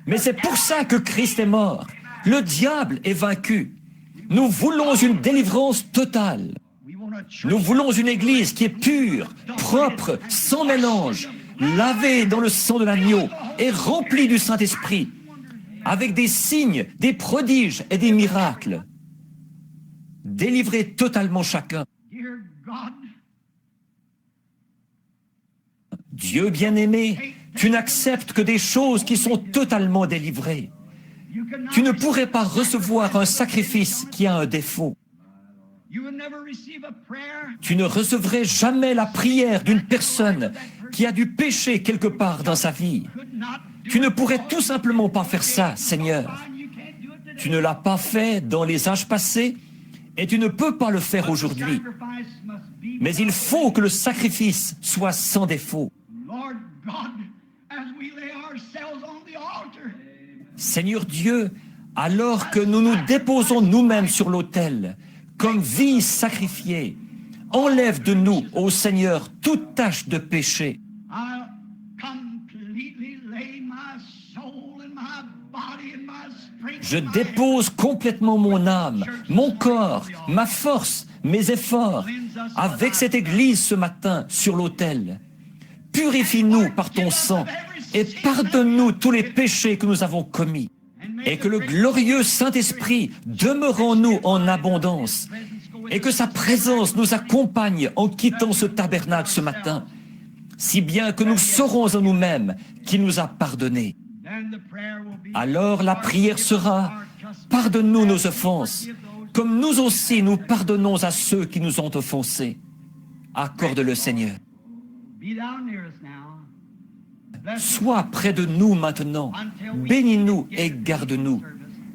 Mais c'est pour ça que Christ est mort. Le diable est vaincu. Nous voulons une délivrance totale. Nous voulons une église qui est pure, propre, sans mélange, lavée dans le sang de l'agneau et remplie du Saint-Esprit, avec des signes, des prodiges et des miracles. Délivrer totalement chacun. Dieu bien-aimé, tu n'acceptes que des choses qui sont totalement délivrées. Tu ne pourrais pas recevoir un sacrifice qui a un défaut. Tu ne recevrais jamais la prière d'une personne qui a du péché quelque part dans sa vie. Tu ne pourrais tout simplement pas faire ça, Seigneur. Tu ne l'as pas fait dans les âges passés et tu ne peux pas le faire aujourd'hui. Mais il faut que le sacrifice soit sans défaut. Seigneur Dieu, alors que nous nous déposons nous-mêmes sur l'autel, comme vie sacrifiée, enlève de nous, ô Seigneur, toute tache de péché. Je dépose complètement mon âme, mon corps, ma force, mes efforts, avec cette Église ce matin sur l'autel. Purifie-nous par ton sang et pardonne-nous tous les péchés que nous avons commis. Et que le glorieux Saint-Esprit demeure en nous en abondance. Et que sa présence nous accompagne en quittant ce tabernacle ce matin. Si bien que nous saurons en nous-mêmes qu'il nous a pardonnés. Alors la prière sera, pardonne-nous nos offenses, comme nous aussi nous pardonnons à ceux qui nous ont offensés. Accorde-le, Seigneur. Sois près de nous maintenant, bénis-nous et garde-nous,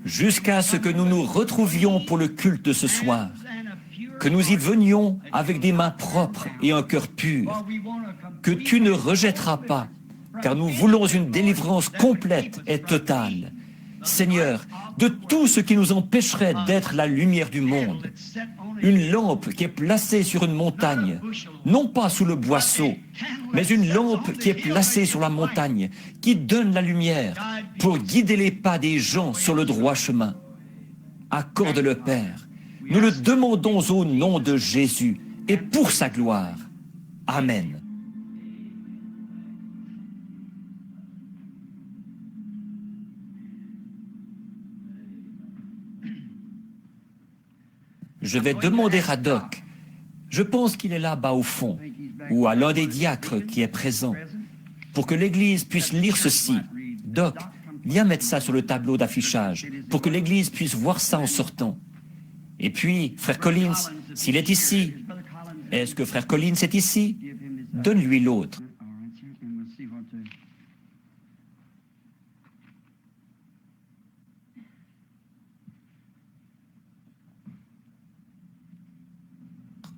jusqu'à ce que nous nous retrouvions pour le culte de ce soir, que nous y venions avec des mains propres et un cœur pur, que tu ne rejetteras pas, car nous voulons une délivrance complète et totale. Seigneur, de tout ce qui nous empêcherait d'être la lumière du monde, une lampe qui est placée sur une montagne, non pas sous le boisseau, mais une lampe qui est placée sur la montagne, qui donne la lumière pour guider les pas des gens sur le droit chemin. Accorde-le, Père. Nous le demandons au nom de Jésus et pour sa gloire. Amen. Je vais demander à Doc Je pense qu'il est là-bas au fond, ou à l'un des diacres qui est présent, pour que l'Église puisse lire ceci. Doc, viens mettre ça sur le tableau d'affichage, pour que l'Église puisse voir ça en sortant. Et puis, frère Collins, s'il est ici, est-ce que frère Collins est ici? Donne-lui l'autre.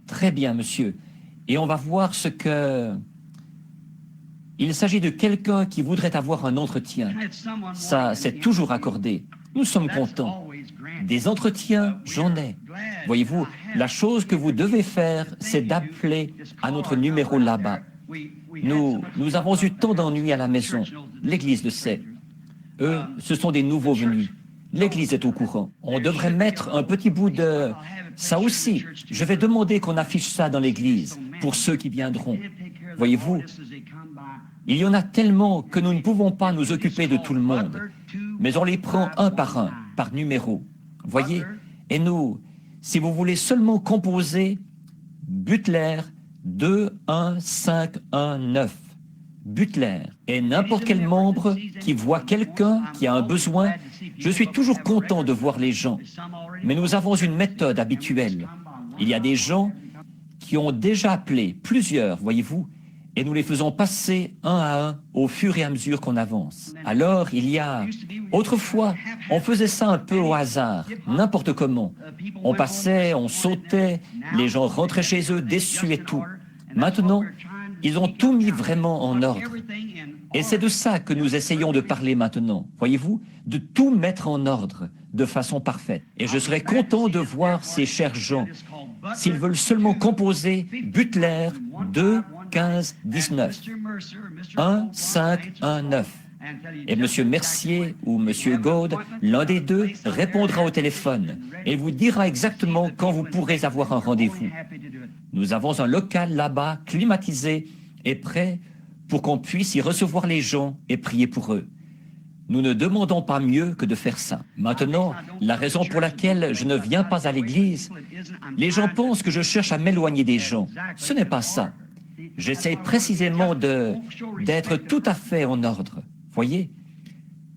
Très bien, monsieur. Et on va voir ce que... Il s'agit de quelqu'un qui voudrait avoir un entretien. Ça, c'est toujours accordé. Nous sommes contents. Des entretiens, j'en ai. Voyez-vous, la chose que vous devez faire, c'est d'appeler à notre numéro là-bas. Nous avons eu tant d'ennuis à la maison. L'Église le sait. Eux, ce sont des nouveaux venus. L'Église est au courant. On devrait mettre un petit bout de... Ça aussi, je vais demander qu'on affiche ça dans l'Église pour ceux qui viendront. Voyez-vous, il y en a tellement que nous ne pouvons pas nous occuper de tout le monde. Mais on les prend un, par numéro. Voyez? Et nous, si vous voulez seulement composer Butler 21519. Butler. Et n'importe quel membre qui voit quelqu'un qui a un besoin, je suis toujours content de voir les gens. Mais nous avons une méthode habituelle. Il y a des gens qui ont déjà appelé, plusieurs, voyez-vous, et nous les faisons passer un à un au fur et à mesure qu'on avance. Alors, il y a... Autrefois, on faisait ça un peu au hasard, n'importe comment. On passait, on sautait, les gens rentraient chez eux déçus et tout. Maintenant, ils ont tout mis vraiment en ordre. Et c'est de ça que nous essayons de parler maintenant, voyez-vous, de tout mettre en ordre de façon parfaite. Et je serais content de voir ces chers gens, s'ils veulent seulement composer Butler 2, 15, 19, 1, 5, 1, 9. Et M. Mercier ou M. Gaude, l'un des deux, répondra au téléphone et vous dira exactement quand vous pourrez avoir un rendez-vous. Nous avons un local là-bas, climatisé et prêt pour qu'on puisse y recevoir les gens et prier pour eux. Nous ne demandons pas mieux que de faire ça. Maintenant, la raison pour laquelle je ne viens pas à l'église, les gens pensent que je cherche à m'éloigner des gens. Ce n'est pas ça. J'essaie précisément d'être tout à fait en ordre. Voyez,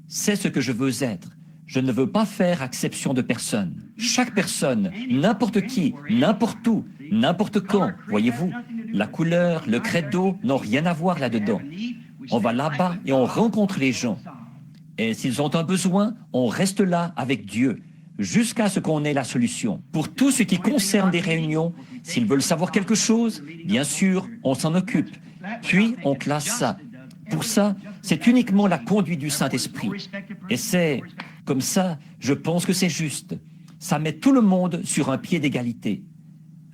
c'est ce que je veux être. Je ne veux pas faire exception de personne. Chaque personne, n'importe qui, n'importe où, n'importe quand, voyez-vous, la couleur, le credo n'ont rien à voir là-dedans. On va là-bas et on rencontre les gens. Et s'ils ont un besoin, on reste là avec Dieu, jusqu'à ce qu'on ait la solution. Pour tout ce qui concerne des réunions, s'ils veulent savoir quelque chose, bien sûr, on s'en occupe. Puis, on classe ça. Pour ça, c'est uniquement la conduite du Saint-Esprit. Et c'est comme ça, je pense que c'est juste. Ça met tout le monde sur un pied d'égalité.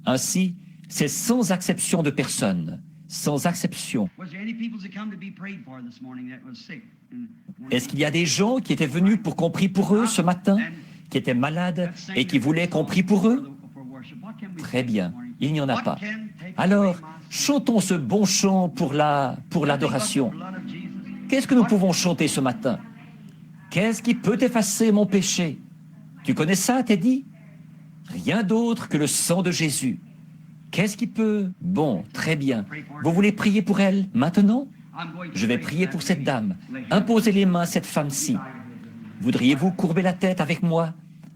Ainsi, c'est sans exception de personne. Sans exception. Est-ce qu'il y a des gens qui étaient venus pour qu'on prie pour eux ce matin, qui étaient malades et qui voulaient qu'on prie pour eux? Très bien, il n'y en a pas. Alors, chantons ce bon chant pour l'adoration. Qu'est-ce que nous pouvons chanter ce matin? Qu'est-ce qui peut effacer mon péché? Tu connais ça, Teddy? Rien d'autre que le sang de Jésus. Qu'est-ce qui peut... Bon, très bien. Vous voulez prier pour elle maintenant? Je vais prier pour cette dame. Imposez les mains à cette femme-ci. Voudriez-vous courber la tête avec moi?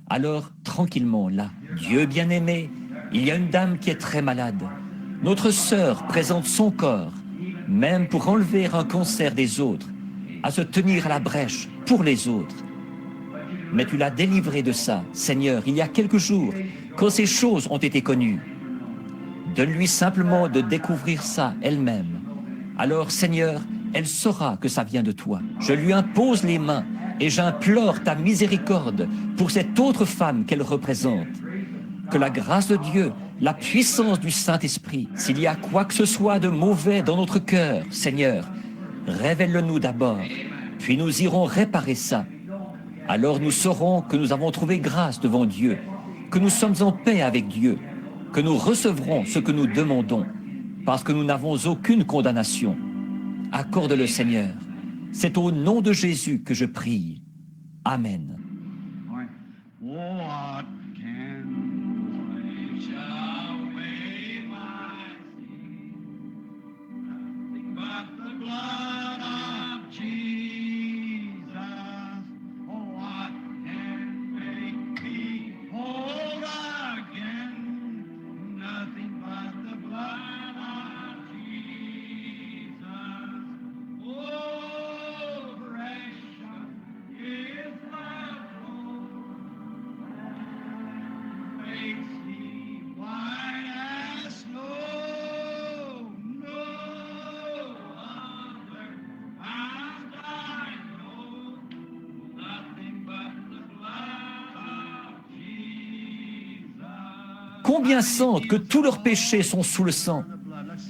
Alors, tranquillement, là. Dieu bien-aimé, il y a une dame qui est très malade. Notre sœur présente son corps, même pour enlever un cancer des autres, à se tenir à la brèche pour les autres. Mais tu l'as délivrée de ça, Seigneur, il y a quelques jours, quand ces choses ont été connues. Donne-lui simplement de découvrir ça elle-même. Alors, Seigneur, elle saura que ça vient de toi. Je lui impose les mains et j'implore ta miséricorde pour cette autre femme qu'elle représente. Que la grâce de Dieu, la puissance du Saint-Esprit, s'il y a quoi que ce soit de mauvais dans notre cœur, Seigneur, révèle-le-nous d'abord, puis nous irons réparer ça. Alors nous saurons que nous avons trouvé grâce devant Dieu, que nous sommes en paix avec Dieu, que nous recevrons ce que nous demandons, parce que nous n'avons aucune condamnation. Accorde-le, Seigneur. C'est au nom de Jésus que je prie. Amen. What can wash away my combien sentent que tous leurs péchés sont sous le sang.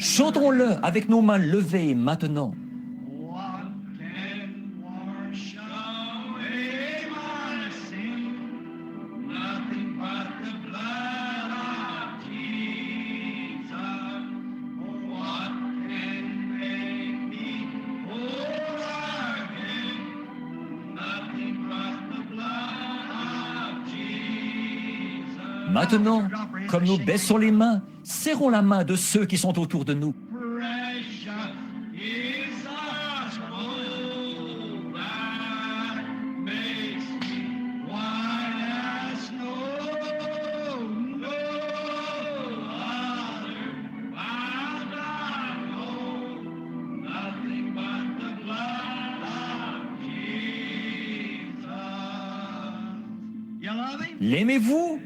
Chantons-le avec nos mains levées maintenant. What can wash away my sin? Nothing but the blood of Jesus. Oh, what can make me whole again? Nothing but the blood of Jesus. Maintenant, comme nous baissons les mains, serrons la main de ceux qui sont autour de nous. Precious is the scroll that makes me white as snow. No other found I know, nothing but the blood of Jesus. You love him? L'aimez-vous?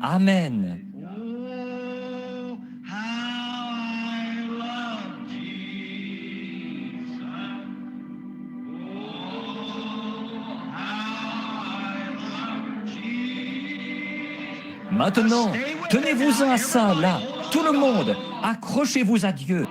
Amen. Oh, how I love Jesus. Oh, how I love Jesus. Maintenant, tenez-vous-en à ça, là. Tout le monde, accrochez-vous à Dieu.